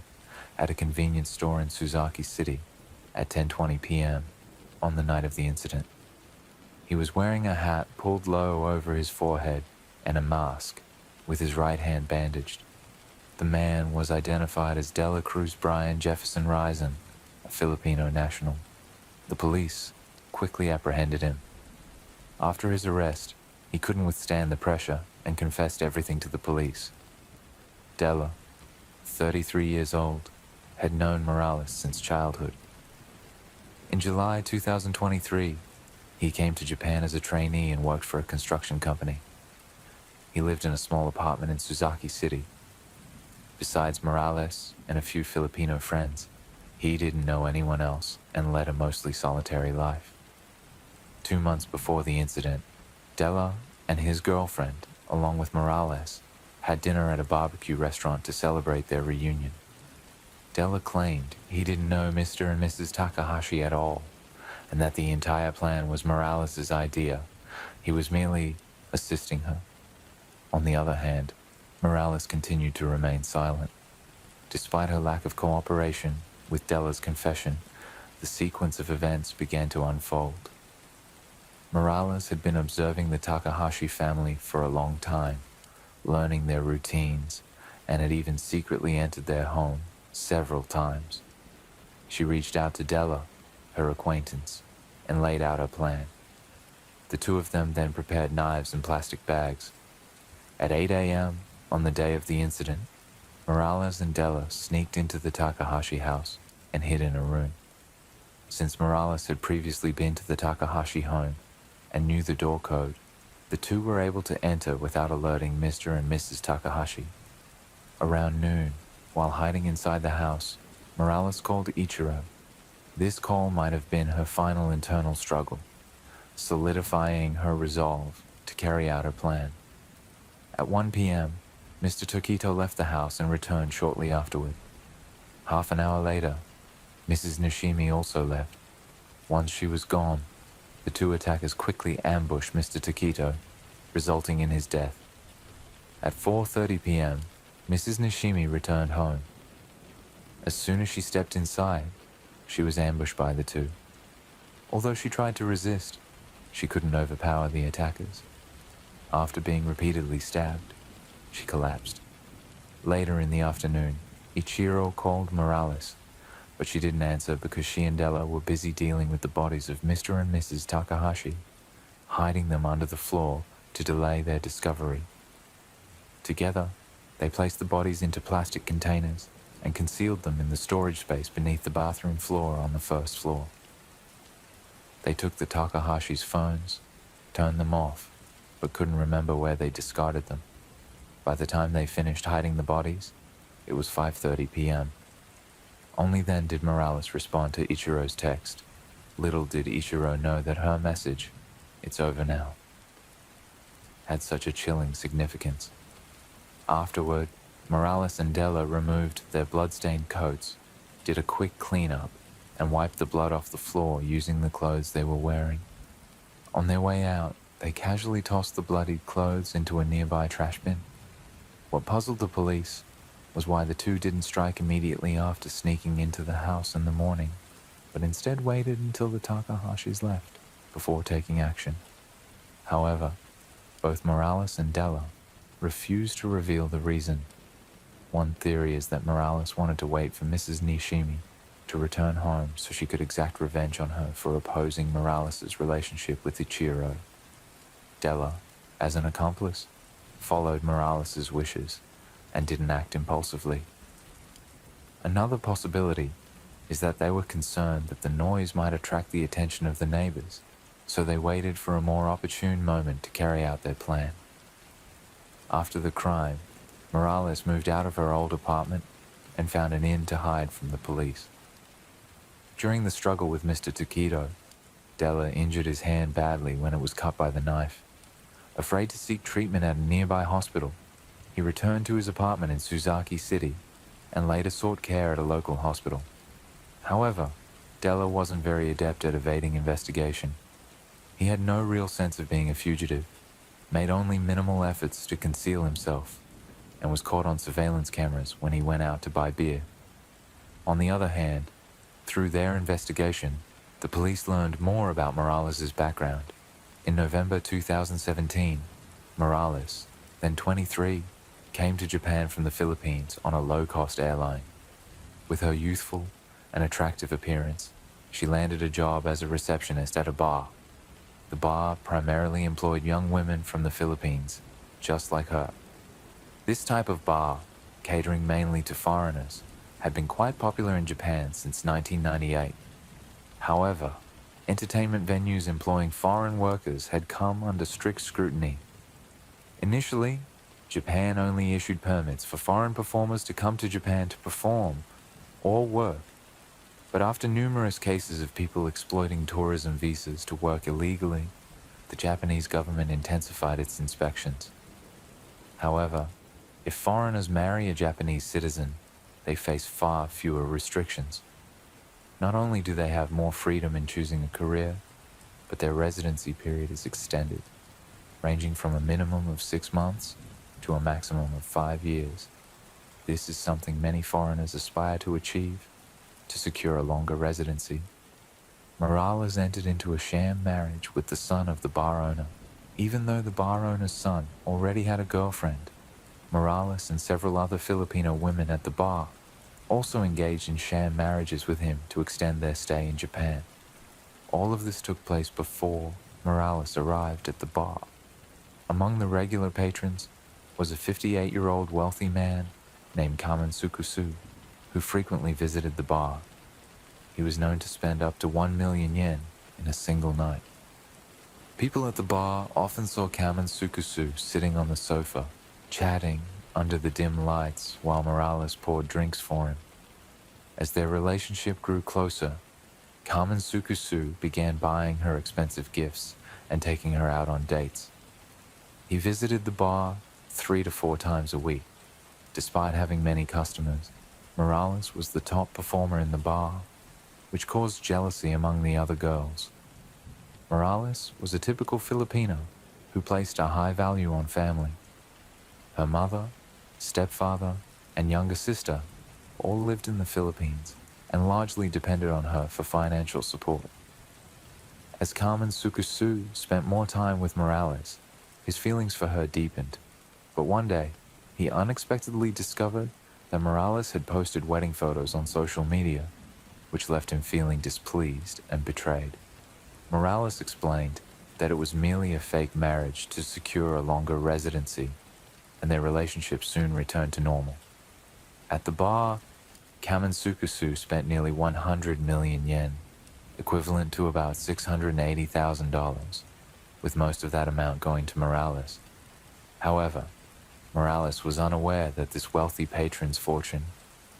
at a convenience store in Suzaki City at 10:20 p.m. on the night of the incident. He was wearing a hat pulled low over his forehead and a mask, with his right hand bandaged. The man was identified as Dela Cruz Brian Jefferson Risen, a Filipino national. The police quickly apprehended him. After his arrest, he couldn't withstand the pressure and confessed everything to the police. Dela, 33 years old, had known Morales since childhood. In July 2023, he came to Japan as a trainee and worked for a construction company. He lived in a small apartment in Suzaki City. Besides Morales and a few Filipino friends, he didn't know anyone else and led a mostly solitary life. 2 months before the incident, Dela and his girlfriend, along with Morales, had dinner at a barbecue restaurant to celebrate their reunion. Dela claimed he didn't know Mr. and Mrs. Takahashi at all, and that the entire plan was Morales' idea. He was merely assisting her. On the other hand, Morales continued to remain silent. Despite her lack of cooperation with Dela's confession, the sequence of events began to unfold. Morales had been observing the Takahashi family for a long time, learning their routines, and had even secretly entered their home several times. She reached out to Dela, her acquaintance, and laid out her plan. The two of them then prepared knives and plastic bags. At 8 a.m. on the day of the incident, Morales and Dela sneaked into the Takahashi house and hid in a room. Since Morales had previously been to the Takahashi home and knew the door code, the two were able to enter without alerting Mr. and Mrs. Takahashi. Around noon, while hiding inside the house, Morales called Ichiro. This call might have been her final internal struggle, solidifying her resolve to carry out her plan. At 1 p.m., Mr. Tokito left the house and returned shortly afterward. Half an hour later, Mrs. Nishimi also left. Once she was gone, the two attackers quickly ambushed Mr. Tokito, resulting in his death. At 4:30 p.m., Mrs. Nishimi returned home. As soon as she stepped inside, she was ambushed by the two. Although she tried to resist, she couldn't overpower the attackers. After being repeatedly stabbed, she collapsed. Later in the afternoon, Ichiro called Morales, but she didn't answer because she and Dela were busy dealing with the bodies of Mr. and Mrs. Takahashi, hiding them under the floor to delay their discovery. Together, they placed the bodies into plastic containers and concealed them in the storage space beneath the bathroom floor on the first floor. They took the Takahashi's phones, turned them off, but couldn't remember where they discarded them. By the time they finished hiding the bodies, it was 5:30 p.m. Only then did Morales respond to Ichiro's text. Little did Ichiro know that her message, "It's over now," had such a chilling significance. Afterward, Morales and Dela removed their blood-stained coats, did a quick cleanup, and wiped the blood off the floor using the clothes they were wearing. On their way out, they casually tossed the bloodied clothes into a nearby trash bin. What puzzled the police was why the two didn't strike immediately after sneaking into the house in the morning, but instead waited until the Takahashis left before taking action. However, both Morales and Della refused to reveal the reason. One theory is that Morales wanted to wait for Mrs. Nishimi to return home so she could exact revenge on her for opposing Morales' relationship with Ichiro. Della, as an accomplice, followed Morales' wishes and didn't act impulsively. Another possibility is that they were concerned that the noise might attract the attention of the neighbors, so they waited for a more opportune moment to carry out their plan. After the crime, Morales moved out of her old apartment and found an inn to hide from the police. During the struggle with Mr. Takedo, Della injured his hand badly when it was cut by the knife. Afraid to seek treatment at a nearby hospital, he returned to his apartment in Suzaki City and later sought care at a local hospital. However, Della wasn't very adept at evading investigation. He had no real sense of being a fugitive, made only minimal efforts to conceal himself, and was caught on surveillance cameras when he went out to buy beer. On the other hand, through their investigation, the police learned more about Morales' background. In November 2017, Morales, then 23, came to Japan from the Philippines on a low-cost airline. With her youthful and attractive appearance, she landed a job as a receptionist at a bar. The bar primarily employed young women from the Philippines, just like her. This type of bar, catering mainly to foreigners, had been quite popular in Japan since 1998. However, entertainment venues employing foreign workers had come under strict scrutiny. Initially, Japan only issued permits for foreign performers to come to Japan to perform or work. But after numerous cases of people exploiting tourism visas to work illegally, the Japanese government intensified its inspections. However, if foreigners marry a Japanese citizen, they face far fewer restrictions. Not only do they have more freedom in choosing a career, but their residency period is extended, ranging from a minimum of 6 months to a maximum of 5 years. This is something many foreigners aspire to achieve, to secure a longer residency. Morales entered into a sham marriage with the son of the bar owner. Even though the bar owner's son already had a girlfriend, Morales and several other Filipino women at the bar also engaged in sham marriages with him to extend their stay in Japan. All of this took place before Morales arrived at the bar. Among the regular patrons was a 58-year-old wealthy man named Kamen Sukusu, who frequently visited the bar. He was known to spend up to 1 million yen in a single night. People at the bar often saw Kamen Sukusu sitting on the sofa, chatting under the dim lights while Morales poured drinks for him. As their relationship grew closer, Kamen Sukusu began buying her expensive gifts and taking her out on dates. He visited the bar 3 to 4 times a week. Despite having many customers, Morales was the top performer in the bar, which caused jealousy among the other girls. Morales was a typical Filipino who placed a high value on family. Her mother, stepfather, and younger sister all lived in the Philippines and largely depended on her for financial support. As Kamen Sukusu spent more time with Morales, his feelings for her deepened. But one day, he unexpectedly discovered that Morales had posted wedding photos on social media, which left him feeling displeased and betrayed. Morales explained that it was merely a fake marriage to secure a longer residency, and their relationship soon returned to normal. At the bar, Kamen Sukusu spent nearly 100 million yen, equivalent to about $680,000, with most of that amount going to Morales. However, Morales was unaware that this wealthy patron's fortune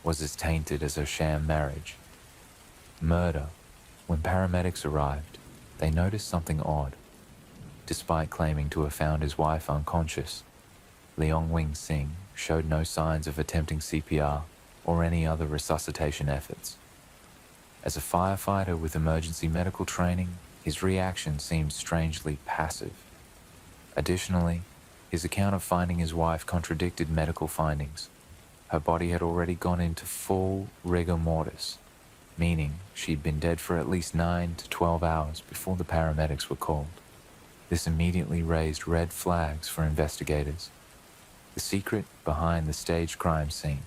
was as tainted as her sham marriage. Murder. When paramedics arrived, they noticed something odd. Despite claiming to have found his wife unconscious, Leong Wing Sing showed no signs of attempting CPR or any other resuscitation efforts. As a firefighter with emergency medical training, his reaction seemed strangely passive. Additionally, his account of finding his wife contradicted medical findings. Her body had already gone into full rigor mortis, meaning she'd been dead for at least 9 to 12 hours before the paramedics were called. This immediately raised red flags for investigators. The secret behind the staged crime scene.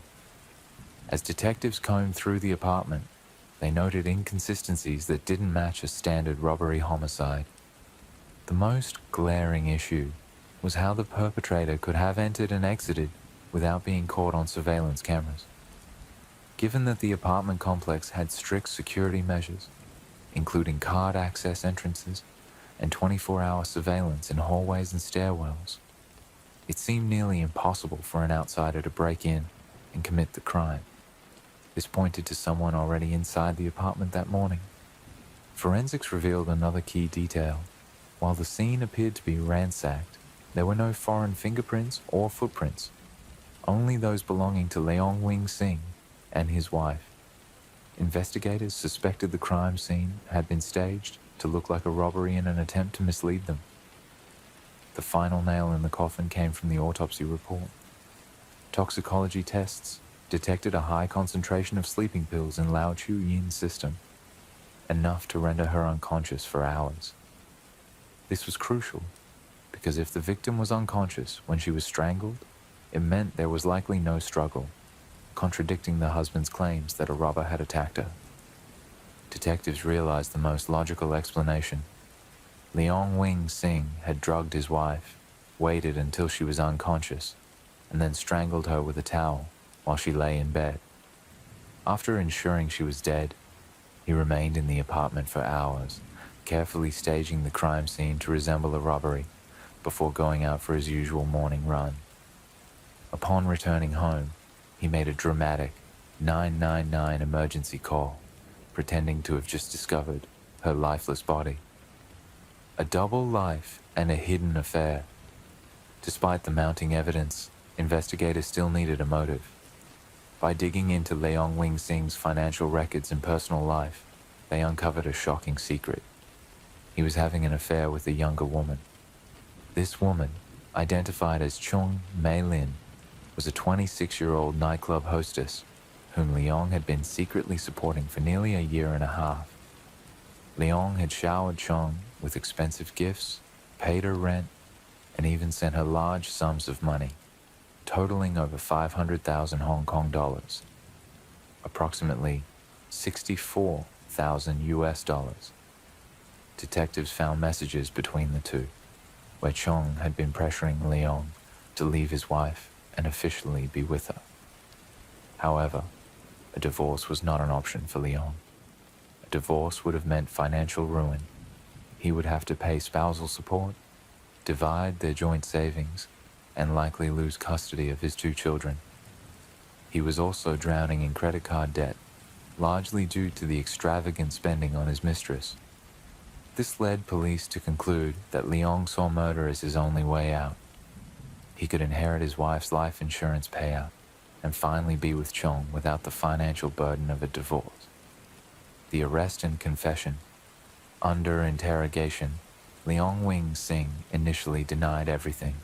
As detectives combed through the apartment, they noted inconsistencies that didn't match a standard robbery homicide. The most glaring issue was how the perpetrator could have entered and exited without being caught on surveillance cameras. Given that the apartment complex had strict security measures, including card access entrances and 24-hour surveillance in hallways and stairwells, it seemed nearly impossible for an outsider to break in and commit the crime. This pointed to someone already inside the apartment that morning. Forensics revealed another key detail. While the scene appeared to be ransacked, there were no foreign fingerprints or footprints, only those belonging to Leong Wing Sing and his wife. Investigators suspected the crime scene had been staged to look like a robbery in an attempt to mislead them. The final nail in the coffin came from the autopsy report. Toxicology tests detected a high concentration of sleeping pills in Lao Chu Yin's system, enough to render her unconscious for hours. This was crucial, because if the victim was unconscious when she was strangled, it meant there was likely no struggle, contradicting the husband's claims that a robber had attacked her. Detectives realized the most logical explanation. Leong Wing Sing had drugged his wife, waited until she was unconscious, and then strangled her with a towel while she lay in bed. After ensuring she was dead, he remained in the apartment for hours, carefully staging the crime scene to resemble a robbery before going out for his usual morning run. Upon returning home, he made a dramatic 999 emergency call, pretending to have just discovered her lifeless body. A double life and a hidden affair. Despite the mounting evidence, investigators still needed a motive. By digging into Leong Wing Sing's financial records and personal life, they uncovered a shocking secret. He was having an affair with a younger woman. This woman, identified as Chung Mei Lin, was a 26-year-old nightclub hostess whom Leong had been secretly supporting for nearly a year and a half. Leong had showered Chung with expensive gifts, paid her rent, and even sent her large sums of money, totaling over 500,000 Hong Kong dollars, approximately 64,000 US dollars. Detectives found messages between the two, where Chung had been pressuring Leong to leave his wife and officially be with her. However, a divorce was not an option for Leong. A divorce would have meant financial ruin. He would have to pay spousal support, divide their joint savings, and likely lose custody of his 2 children. He was also drowning in credit card debt, largely due to the extravagant spending on his mistress. This led police to conclude that Leong saw murder as his only way out. He could inherit his wife's life insurance payout and finally be with Chung without the financial burden of a divorce. The arrest and confession. Under interrogation, Leong Wing Sing initially denied everything,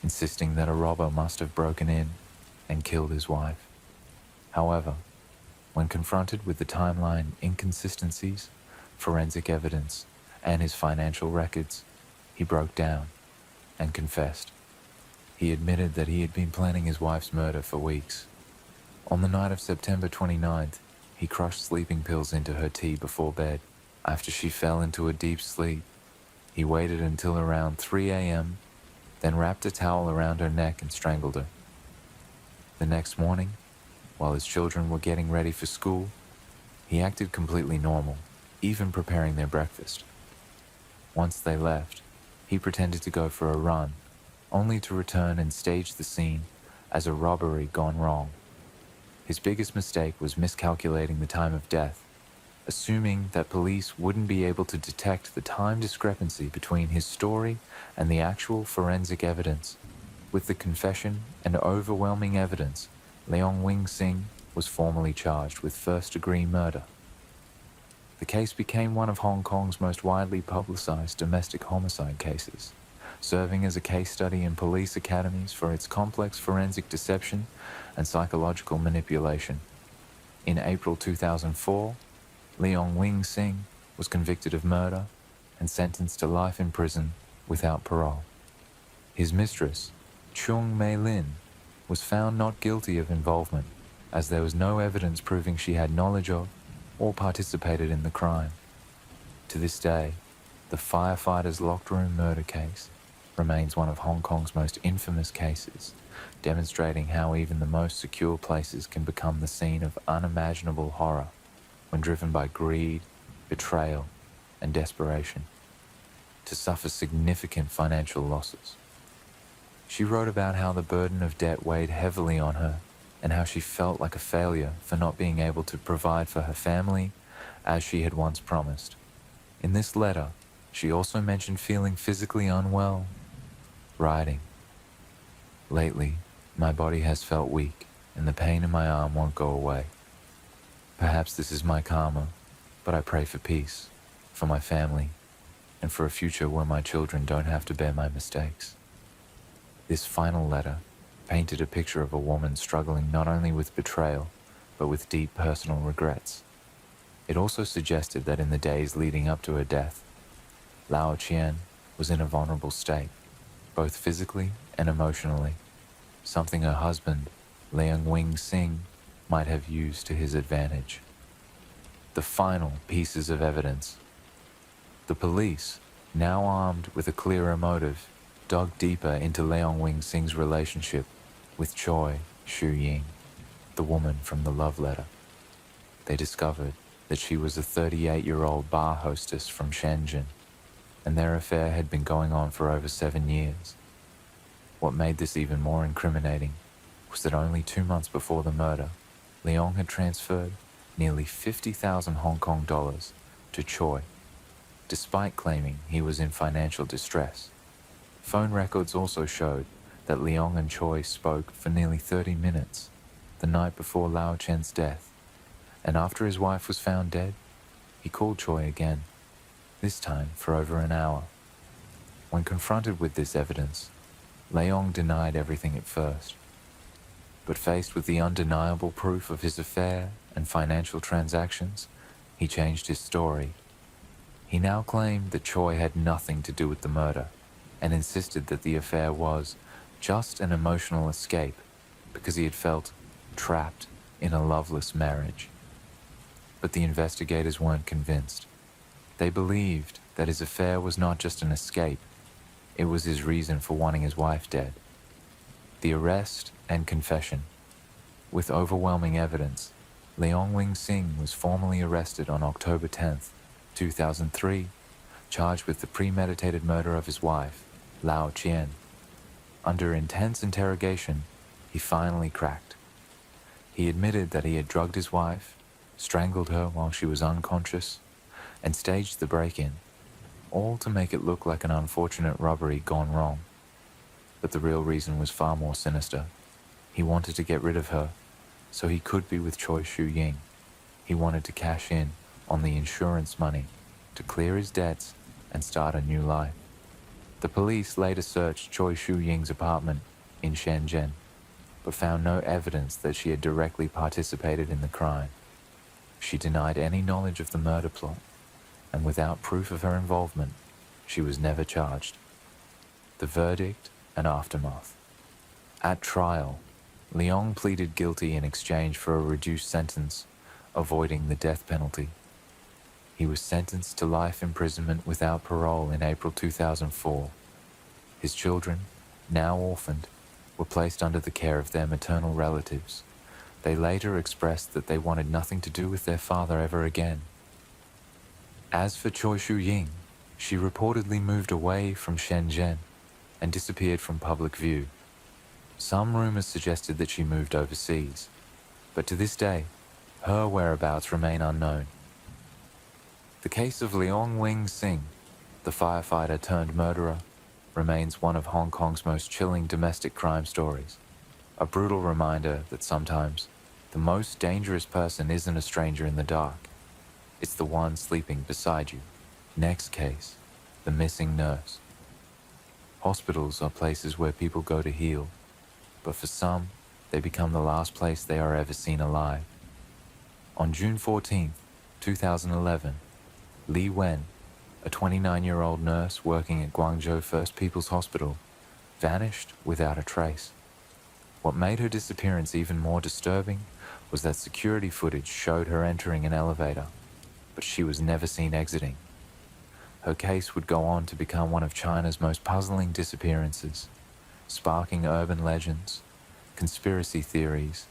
insisting that a robber must have broken in and killed his wife. However, when confronted with the timeline inconsistencies, forensic evidence, and his financial records, he broke down and confessed. He admitted that he had been planning his wife's murder for weeks. On the night of September 29th, he crushed sleeping pills into her tea before bed. After she fell into a deep sleep, he waited until around 3 a.m., then wrapped a towel around her neck and strangled her. The next morning, while his children were getting ready for school, he acted completely normal, even preparing their breakfast. Once they left, he pretended to go for a run, only to return and stage the scene as a robbery gone wrong. His biggest mistake was miscalculating the time of death, assuming that police wouldn't be able to detect the time discrepancy between his story and the actual forensic evidence. With the confession and overwhelming evidence, Leong Wing Sing was formally charged with first-degree murder. The case became one of Hong Kong's most widely publicized domestic homicide cases, serving as a case study in police academies for its complex forensic deception and psychological manipulation. In April 2004, Leong Wing Sing was convicted of murder and sentenced to life in prison without parole. His mistress, Chung Mei Lin, was found not guilty of involvement, as there was no evidence proving she had knowledge of or participated in the crime. To this day, the firefighter's locked room murder case remains one of Hong Kong's most infamous cases, demonstrating how even the most secure places can become the scene of unimaginable horror when driven by greed, betrayal, and desperation, to suffer significant financial losses. She wrote about how the burden of debt weighed heavily on her and how she felt like a failure for not being able to provide for her family as she had once promised. In this letter, she also mentioned feeling physically unwell, writing, "Lately, my body has felt weak and the pain in my arm won't go away. Perhaps this is my karma, but I pray for peace, for my family, and for a future where my children don't have to bear my mistakes." This final letter painted a picture of a woman struggling not only with betrayal, but with deep personal regrets. It also suggested that in the days leading up to her death, Lao Qian was in a vulnerable state, both physically and emotionally, something her husband, Leung Wing Sing, might have used to his advantage. The final pieces of evidence. The police, now armed with a clearer motive, dug deeper into Leung Wing Sing's relationship with Choi Shu Ying, the woman from the love letter. They discovered that she was a 38-year-old bar hostess from Shenzhen, and their affair had been going on for over 7 years. What made this even more incriminating was that only 2 months before the murder, Leong had transferred nearly 50,000 Hong Kong dollars to Choi, despite claiming he was in financial distress. Phone records also showed that Leong and Choi spoke for nearly 30 minutes the night before Lao Chen's death, and after his wife was found dead, he called Choi again, this time for over an hour. When confronted with this evidence, Leong denied everything at first, but faced with the undeniable proof of his affair and financial transactions, he changed his story. He now claimed that Choi had nothing to do with the murder, and insisted that the affair was just an emotional escape because he had felt trapped in a loveless marriage. But the investigators weren't convinced. They believed that his affair was not just an escape, it was his reason for wanting his wife dead. The arrest and confession. With overwhelming evidence, Leong Wing Sing was formally arrested on October 10th, 2003, charged with the premeditated murder of his wife, Lao Qian. Under intense interrogation, he finally cracked. He admitted that he had drugged his wife, strangled her while she was unconscious, and staged the break-in, all to make it look like an unfortunate robbery gone wrong. But the real reason was far more sinister. He wanted to get rid of her, so he could be with Choi Shu Ying. He wanted to cash in on the insurance money to clear his debts and start a new life. The police later searched Choi Shu Ying's apartment in Shenzhen, but found no evidence that she had directly participated in the crime. She denied any knowledge of the murder plot, and without proof of her involvement, she was never charged. The verdict and aftermath. At trial, Leong pleaded guilty in exchange for a reduced sentence, avoiding the death penalty. He was sentenced to life imprisonment without parole in April 2004. His children, now orphaned, were placed under the care of their maternal relatives. They later expressed that they wanted nothing to do with their father ever again. As for Choi Shu Ying, she reportedly moved away from Shenzhen and disappeared from public view. Some rumors suggested that she moved overseas, but to this day, her whereabouts remain unknown. The case of Leong Wing Sing, the firefighter turned murderer, remains one of Hong Kong's most chilling domestic crime stories. A brutal reminder that sometimes the most dangerous person isn't a stranger in the dark. It's the one sleeping beside you. Next case, the missing nurse. Hospitals are places where people go to heal, but for some, they become the last place they are ever seen alive. On June 14, 2011, Li Wen, a a 29-year-old nurse working at Guangzhou First People's Hospital, vanished without a trace. What made her disappearance even more disturbing was that security footage showed her entering an elevator, but she was never seen exiting. Her case would go on to become one of China's most puzzling disappearances, sparking urban legends, conspiracy theories,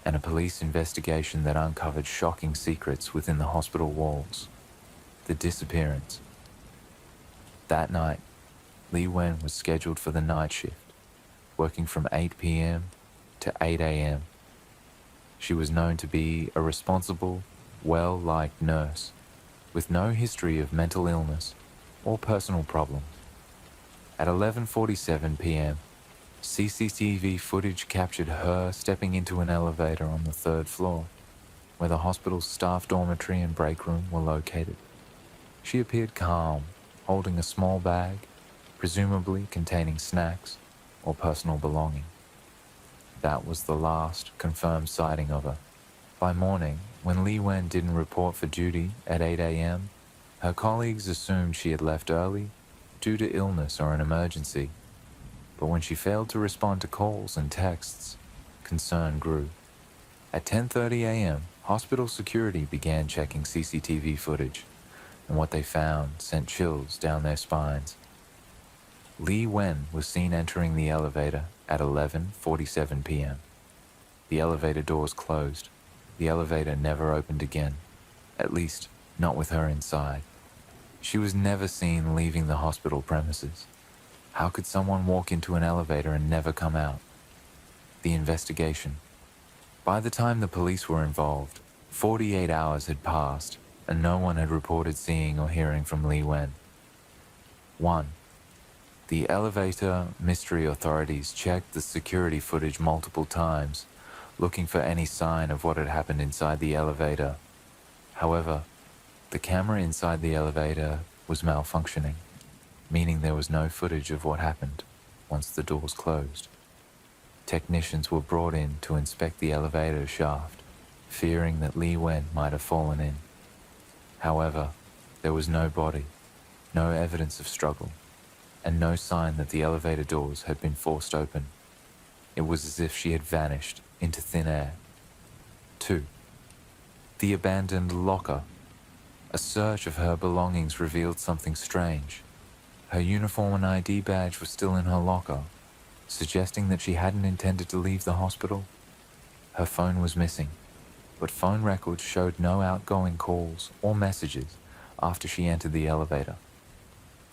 and a police investigation that uncovered shocking secrets within the hospital walls. The disappearance. That night, Li Wen was scheduled for the night shift, working from 8 p.m. to 8 a.m. She was known to be a responsible, well-liked nurse with no history of mental illness or personal problems. At 11:47 p.m., CCTV footage captured her stepping into an elevator on the third floor, where the hospital's staff dormitory and break room were located. She appeared calm, holding a small bag, presumably containing snacks or personal belongings. That was the last confirmed sighting of her. By morning, when Li Wen didn't report for duty at 8 a.m., her colleagues assumed she had left early due to illness or an emergency. But when she failed to respond to calls and texts, concern grew. At 10:30 a.m., hospital security began checking CCTV footage, and what they found sent chills down their spines. Li Wen was seen entering the elevator at 11:47 p.m. The elevator doors closed. The elevator never opened again, at least not with her inside. She was never seen leaving the hospital premises. How could someone walk into an elevator and never come out? The investigation. By the time the police were involved, 48 hours had passed and no one had reported seeing or hearing from Li Wen. 1. The elevator mystery authorities checked the security footage multiple times, looking for any sign of what had happened inside the elevator. However, the camera inside the elevator was malfunctioning, meaning there was no footage of what happened once the doors closed. Technicians were brought in to inspect the elevator shaft, fearing that Li Wen might have fallen in. However, there was no body, no evidence of struggle, and no sign that the elevator doors had been forced open. It was as if she had vanished into thin air. 2. The abandoned locker. A search of her belongings revealed something strange. Her uniform and ID badge were still in her locker, suggesting that she hadn't intended to leave the hospital. Her phone was missing, but phone records showed no outgoing calls or messages after she entered the elevator.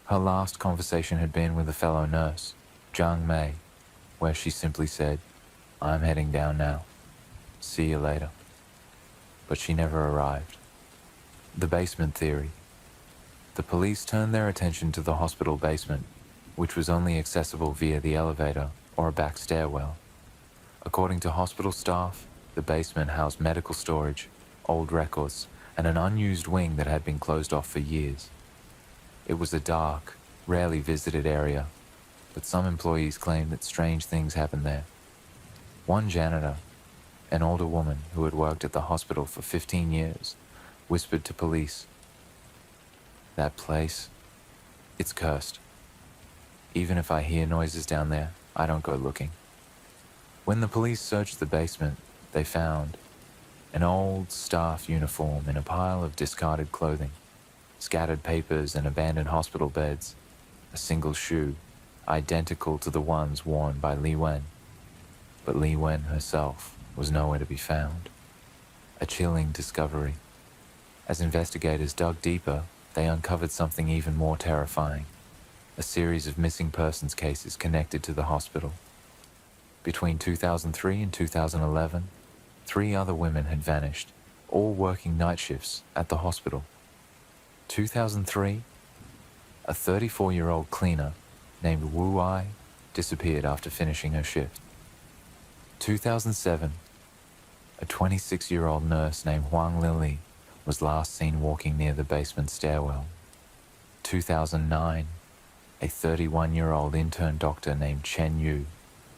Her last conversation had been with a fellow nurse, Zhang Mei, where she simply said, "I'm heading down now. See you later." But she never arrived. The basement theory. The police turned their attention to the hospital basement, which was only accessible via the elevator or a back stairwell. According to hospital staff, the basement housed medical storage, old records, and an unused wing that had been closed off for years. It was a dark, rarely visited area, but some employees claimed that strange things happened there. One janitor, an older woman who had worked at the hospital for 15 years, whispered to police, "That place, it's cursed. Even if I hear noises down there, I don't go looking." When the police searched the basement, they found an old staff uniform in a pile of discarded clothing, scattered papers and abandoned hospital beds, a single shoe, identical to the ones worn by Li Wen. But Li Wen herself was nowhere to be found. A chilling discovery. As investigators dug deeper, they uncovered something even more terrifying, a series of missing persons cases connected to the hospital. Between 2003 and 2011, 3 other women had vanished, all working night shifts at the hospital. 2003, a 34-year-old cleaner named Wu Ai disappeared after finishing her shift. 2007, a 26-year-old nurse named Huang Lili was last seen walking near the basement stairwell. 2009, a 31-year-old intern doctor named Chen Yu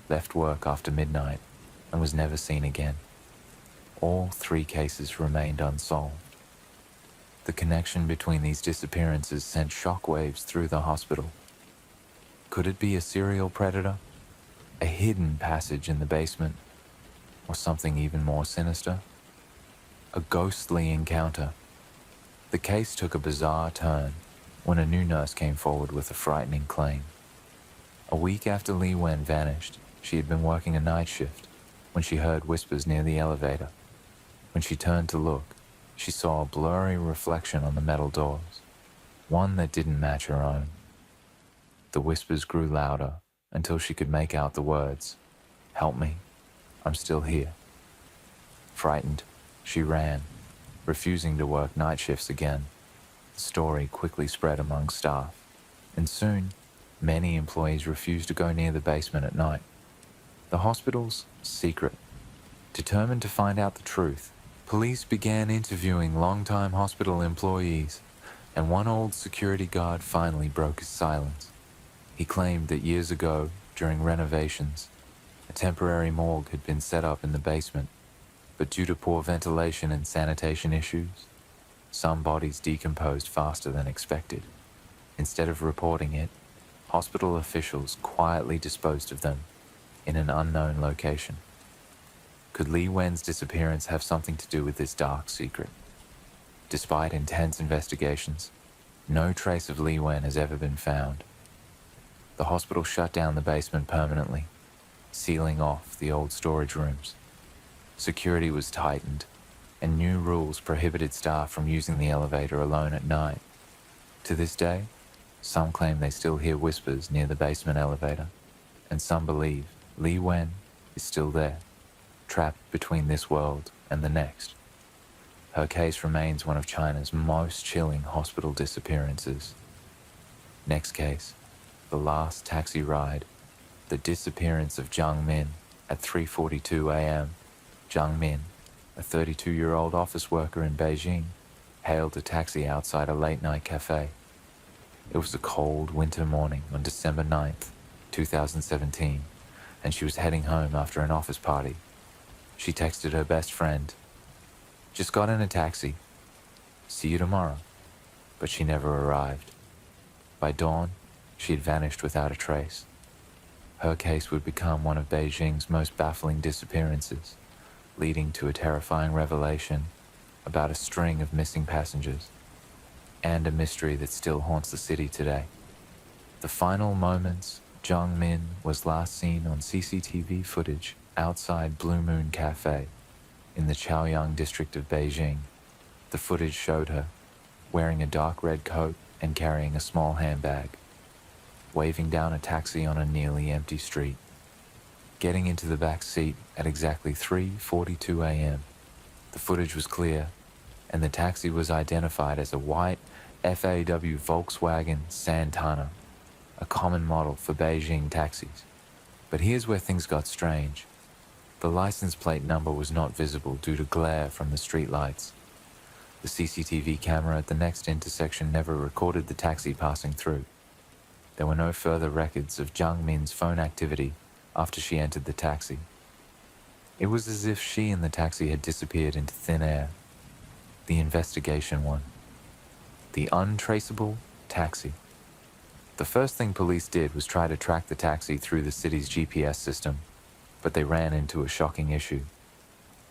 left work after midnight and was never seen again. All 3 cases remained unsolved. The connection between these disappearances sent shockwaves through the hospital. Could it be a serial predator? A hidden passage in the basement? Or something even more sinister? A ghostly encounter? The case took a bizarre turn when a new nurse came forward with a frightening claim. A week after Li Wen vanished, she had been working a night shift when she heard whispers near the elevator. When she turned to look, she saw a blurry reflection on the metal doors, one that didn't match her own. The whispers grew louder until she could make out the words, "Help me, I'm still here." Frightened, she ran, refusing to work night shifts again. The story quickly spread among staff, and soon, many employees refused to go near the basement at night. The hospital's secret. Determined to find out the truth, police began interviewing longtime hospital employees, and one old security guard finally broke his silence. He claimed that years ago, during renovations, a temporary morgue had been set up in the basement, but due to poor ventilation and sanitation issues, some bodies decomposed faster than expected. Instead of reporting it, hospital officials quietly disposed of them in an unknown location. Could Li Wen's disappearance have something to do with this dark secret? Despite intense investigations, no trace of Li Wen has ever been found. The hospital shut down the basement permanently, sealing off the old storage rooms. Security was tightened, and new rules prohibited staff from using the elevator alone at night. To this day, some claim they still hear whispers near the basement elevator, and some believe Li Wen is still there, trapped between this world and the next. Her case remains one of China's most chilling hospital disappearances. Next case, the last taxi ride, the disappearance of Zhang Min at 3:42 a.m. Zhang Min, a 32-year-old office worker in Beijing, hailed a taxi outside a late-night cafe. It was a cold winter morning on December 9th, 2017, and she was heading home after an office party. She texted her best friend, "Just got in a taxi. See you tomorrow." But she never arrived. By dawn, she had vanished without a trace. Her case would become one of Beijing's most baffling disappearances, leading to a terrifying revelation about a string of missing passengers, and a mystery that still haunts the city today. The final moments, Zhang Min was last seen on CCTV footage outside Blue Moon Cafe in the Chaoyang district of Beijing. The footage showed her wearing a dark red coat and carrying a small handbag, waving down a taxi on a nearly empty street. Getting into the back seat at exactly 3:42 a.m. The footage was clear, and the taxi was identified as a white FAW Volkswagen Santana, a common model for Beijing taxis. But here's where things got strange. The license plate number was not visible due to glare from the streetlights. The CCTV camera at the next intersection never recorded the taxi passing through. There were no further records of Zhang Min's phone activity after she entered the taxi. It was as if she and the taxi had disappeared into thin air. The investigation won. The untraceable taxi. The first thing police did was try to track the taxi through the city's GPS system, but they ran into a shocking issue.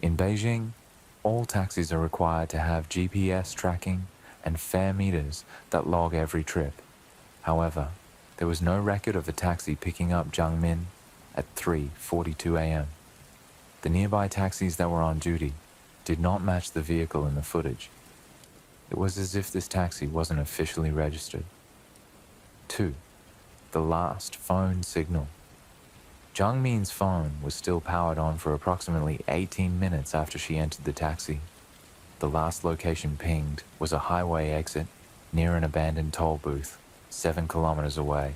In Beijing, all taxis are required to have GPS tracking and fare meters that log every trip. However, there was no record of a taxi picking up Zhang Min at 3:42 a.m. The nearby taxis that were on duty did not match the vehicle in the footage. It was as if this taxi wasn't officially registered. 2. The last phone signal. Zhang Min's phone was still powered on for approximately 18 minutes after she entered the taxi. The last location pinged was a highway exit near an abandoned toll booth, 7 kilometers away.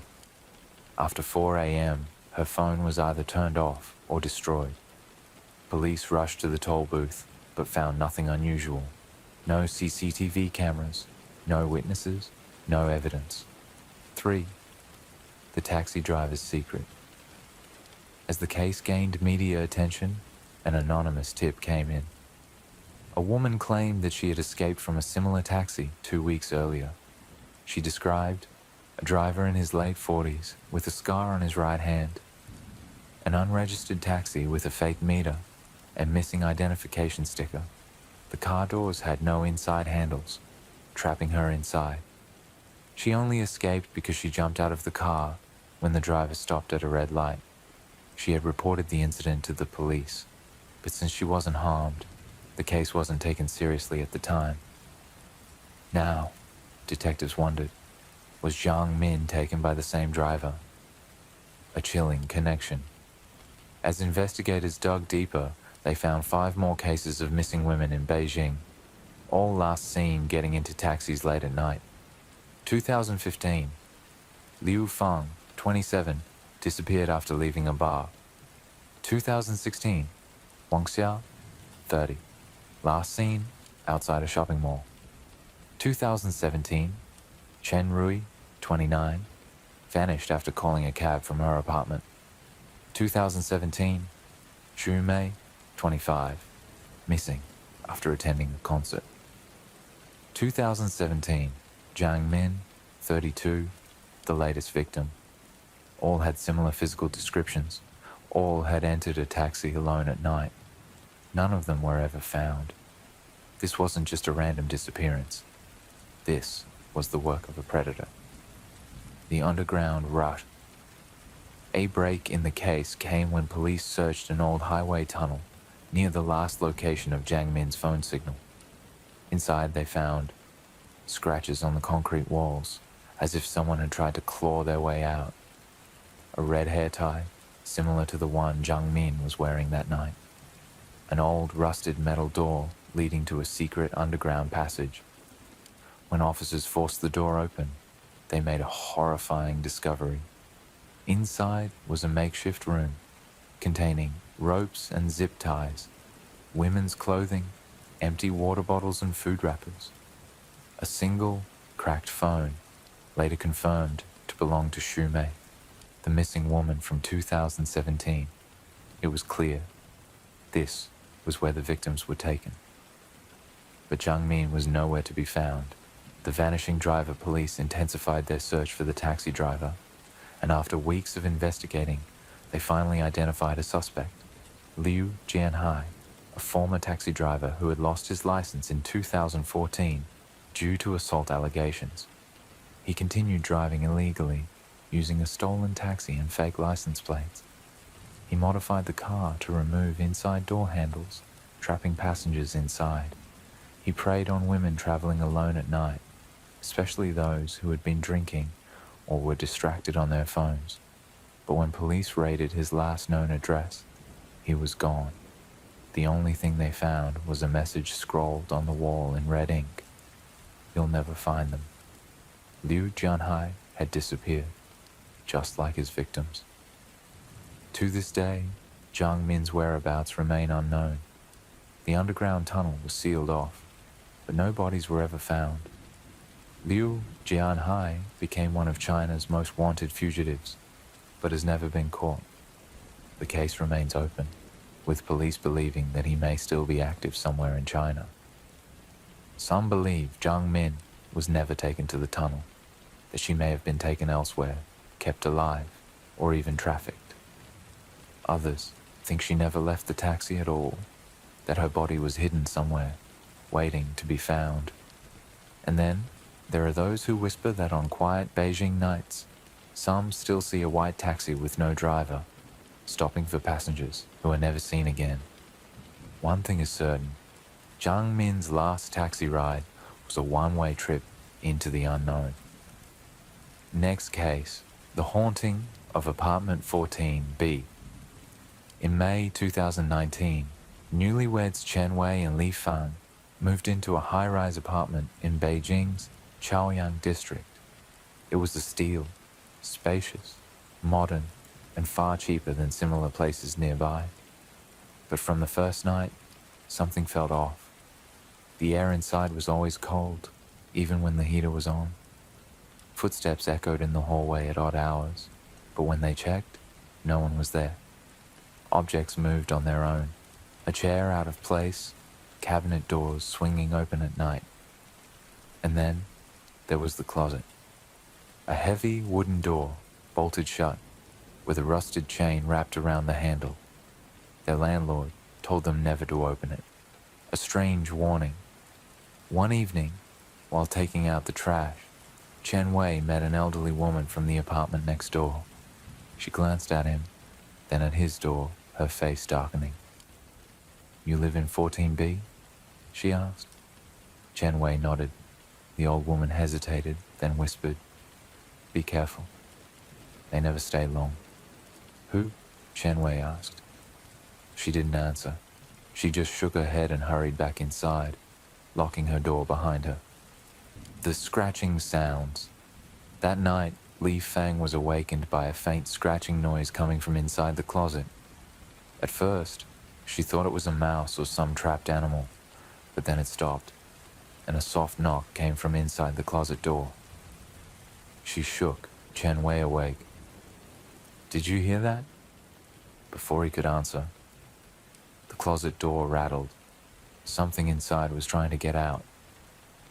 After 4 a.m., her phone was either turned off or destroyed. Police rushed to the toll booth, but found nothing unusual. No CCTV cameras, no witnesses, no evidence. 3. The taxi driver's secret. As the case gained media attention, an anonymous tip came in. A woman claimed that she had escaped from a similar taxi 2 weeks earlier. She described a driver in his late 40s with a scar on his right hand, an unregistered taxi with a fake meter and missing identification sticker. The car doors had no inside handles, trapping her inside. She only escaped because she jumped out of the car when the driver stopped at a red light. She had reported the incident to the police, but since she wasn't harmed, the case wasn't taken seriously at the time. Now, detectives wondered, was Jiang Min taken by the same driver? A chilling connection. As investigators dug deeper, they found 5 more cases of missing women in Beijing, all last seen getting into taxis late at night. 2015, Liu Feng, 27, disappeared after leaving a bar. 2016, Wang Xia, 30, last seen outside a shopping mall. 2017, Chen Rui, 29, vanished after calling a cab from her apartment. 2017, Xu Mei, 25, missing after attending a concert. 2017, Jiang Min, 32, the latest victim. All had similar physical descriptions. All had entered a taxi alone at night. None of them were ever found. This wasn't just a random disappearance. This was the work of a predator. The underground rut. A break in the case came when police searched an old highway tunnel near the last location of Jiang Min's phone signal. Inside they found scratches on the concrete walls, as if someone had tried to claw their way out. A red hair tie, similar to the one Jiang Min was wearing that night. An old rusted metal door leading to a secret underground passage. When officers forced the door open, they made a horrifying discovery. Inside was a makeshift room containing ropes and zip ties, women's clothing, empty water bottles and food wrappers. A single, cracked phone, later confirmed to belong to Xu Mei, the missing woman from 2017. It was clear. This was where the victims were taken. But Jiang Min was nowhere to be found. The vanishing driver police intensified their search for the taxi driver, and after weeks of investigating, they finally identified a suspect, Liu Jianhai, a former taxi driver who had lost his license in 2014 due to assault allegations. He continued driving illegally, using a stolen taxi and fake license plates. He modified the car to remove inside door handles, trapping passengers inside. He preyed on women traveling alone at night, especially those who had been drinking or were distracted on their phones. But when police raided his last known address, he was gone. The only thing they found was a message scrawled on the wall in red ink. You'll never find them. Liu Jianhai had disappeared, just like his victims. To this day, Jiang Min's whereabouts remain unknown. The underground tunnel was sealed off, but no bodies were ever found. Liu Jianhai became one of China's most wanted fugitives, but has never been caught. The case remains open, with police believing that he may still be active somewhere in China. Some believe Jiang Min was never taken to the tunnel, that she may have been taken elsewhere, kept alive, or even trafficked. Others think she never left the taxi at all, that her body was hidden somewhere, waiting to be found. And then there are those who whisper that on quiet Beijing nights, some still see a white taxi with no driver, stopping for passengers who are never seen again. One thing is certain, Jiang Min's last taxi ride was a one-way trip into the unknown. Next case, the haunting of apartment 14B. In May 2019, newlyweds Chen Wei and Li Fang moved into a high-rise apartment in Beijing's Chaoyang district. It was a steel, spacious, modern, and far cheaper than similar places nearby. But from the first night, something felt off. The air inside was always cold, even when the heater was on. Footsteps echoed in the hallway at odd hours, but when they checked, no one was there. Objects moved on their own. A chair out of place, cabinet doors swinging open at night. And then there was the closet. A heavy wooden door, bolted shut, with a rusted chain wrapped around the handle. Their landlord told them never to open it. A strange warning. One evening, while taking out the trash, Chen Wei met an elderly woman from the apartment next door. She glanced at him, then at his door, her face darkening. "You live in 14B?" she asked. Chen Wei nodded. The old woman hesitated, then whispered, "Be careful. They never stay long." "Who?" Chen Wei asked. She didn't answer. She just shook her head and hurried back inside, locking her door behind her. The scratching sounds. That night, Li Fang was awakened by a faint scratching noise coming from inside the closet. At first, she thought it was a mouse or some trapped animal, but then it stopped, and a soft knock came from inside the closet door. She shook Chen Wei awake. "Did you hear that?" Before he could answer, the closet door rattled. Something inside was trying to get out,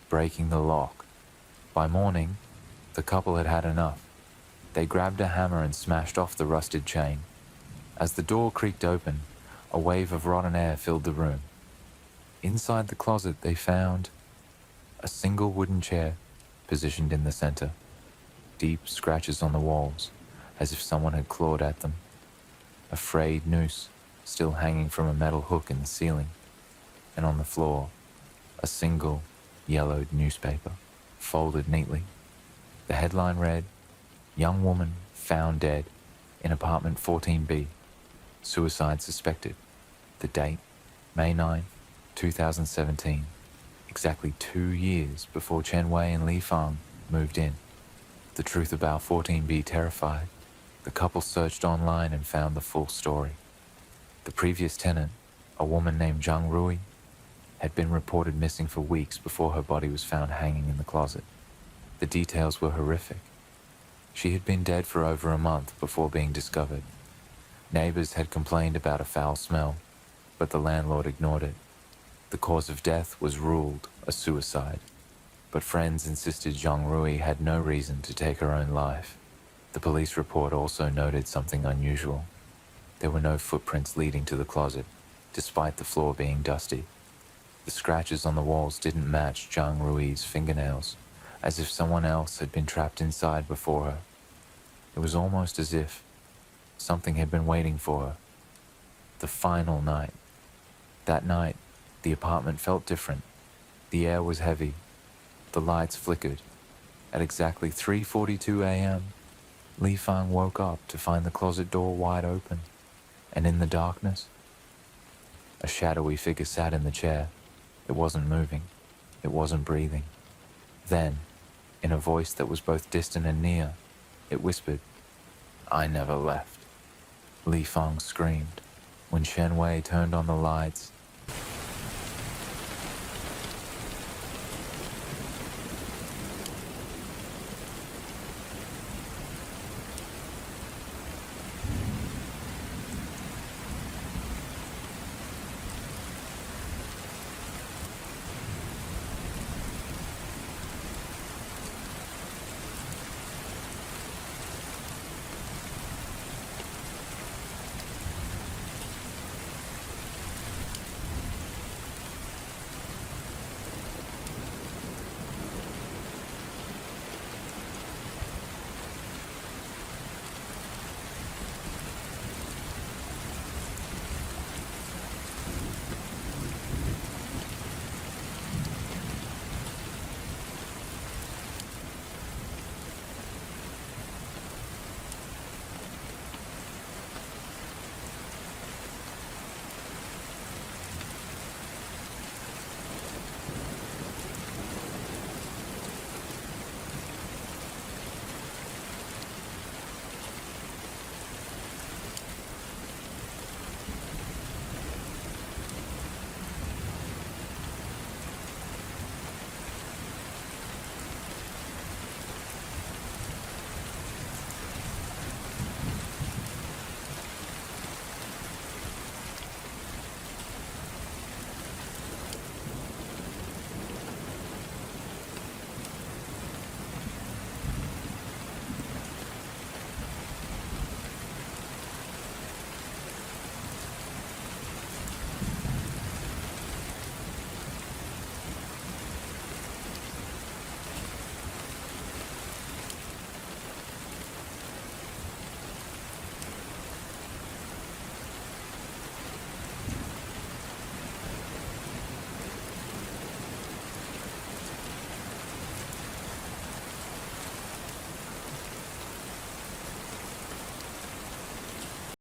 breaking the lock. By morning, the couple had had enough. They grabbed a hammer and smashed off the rusted chain. As the door creaked open, a wave of rotten air filled the room. Inside the closet, they found a single wooden chair positioned in the center, deep scratches on the walls, as if someone had clawed at them, a frayed noose still hanging from a metal hook in the ceiling, and on the floor, a single yellowed newspaper, folded neatly. The headline read, "Young woman found dead in apartment 14B, suicide suspected." The date, May 9, 2017, exactly 2 years before Chen Wei and Li Fang moved in. The truth about 14B terrified. The couple searched online and found the full story. The previous tenant, a woman named Zhang Rui, had been reported missing for weeks before her body was found hanging in the closet. The details were horrific. She had been dead for over a month before being discovered. Neighbors had complained about a foul smell, but the landlord ignored it. The cause of death was ruled a suicide, but friends insisted Zhang Rui had no reason to take her own life. The police report also noted something unusual. There were no footprints leading to the closet, despite the floor being dusty. The scratches on the walls didn't match Zhang Rui's fingernails, as if someone else had been trapped inside before her. It was almost as if something had been waiting for her. The final night. That night, the apartment felt different. The air was heavy. The lights flickered. At exactly 3:42 a.m., Li Fang woke up to find the closet door wide open, and in the darkness, a shadowy figure sat in the chair. It wasn't moving. It wasn't breathing. Then, in a voice that was both distant and near, it whispered, "I never left." Li Fang screamed. When Chen Wei turned on the lights,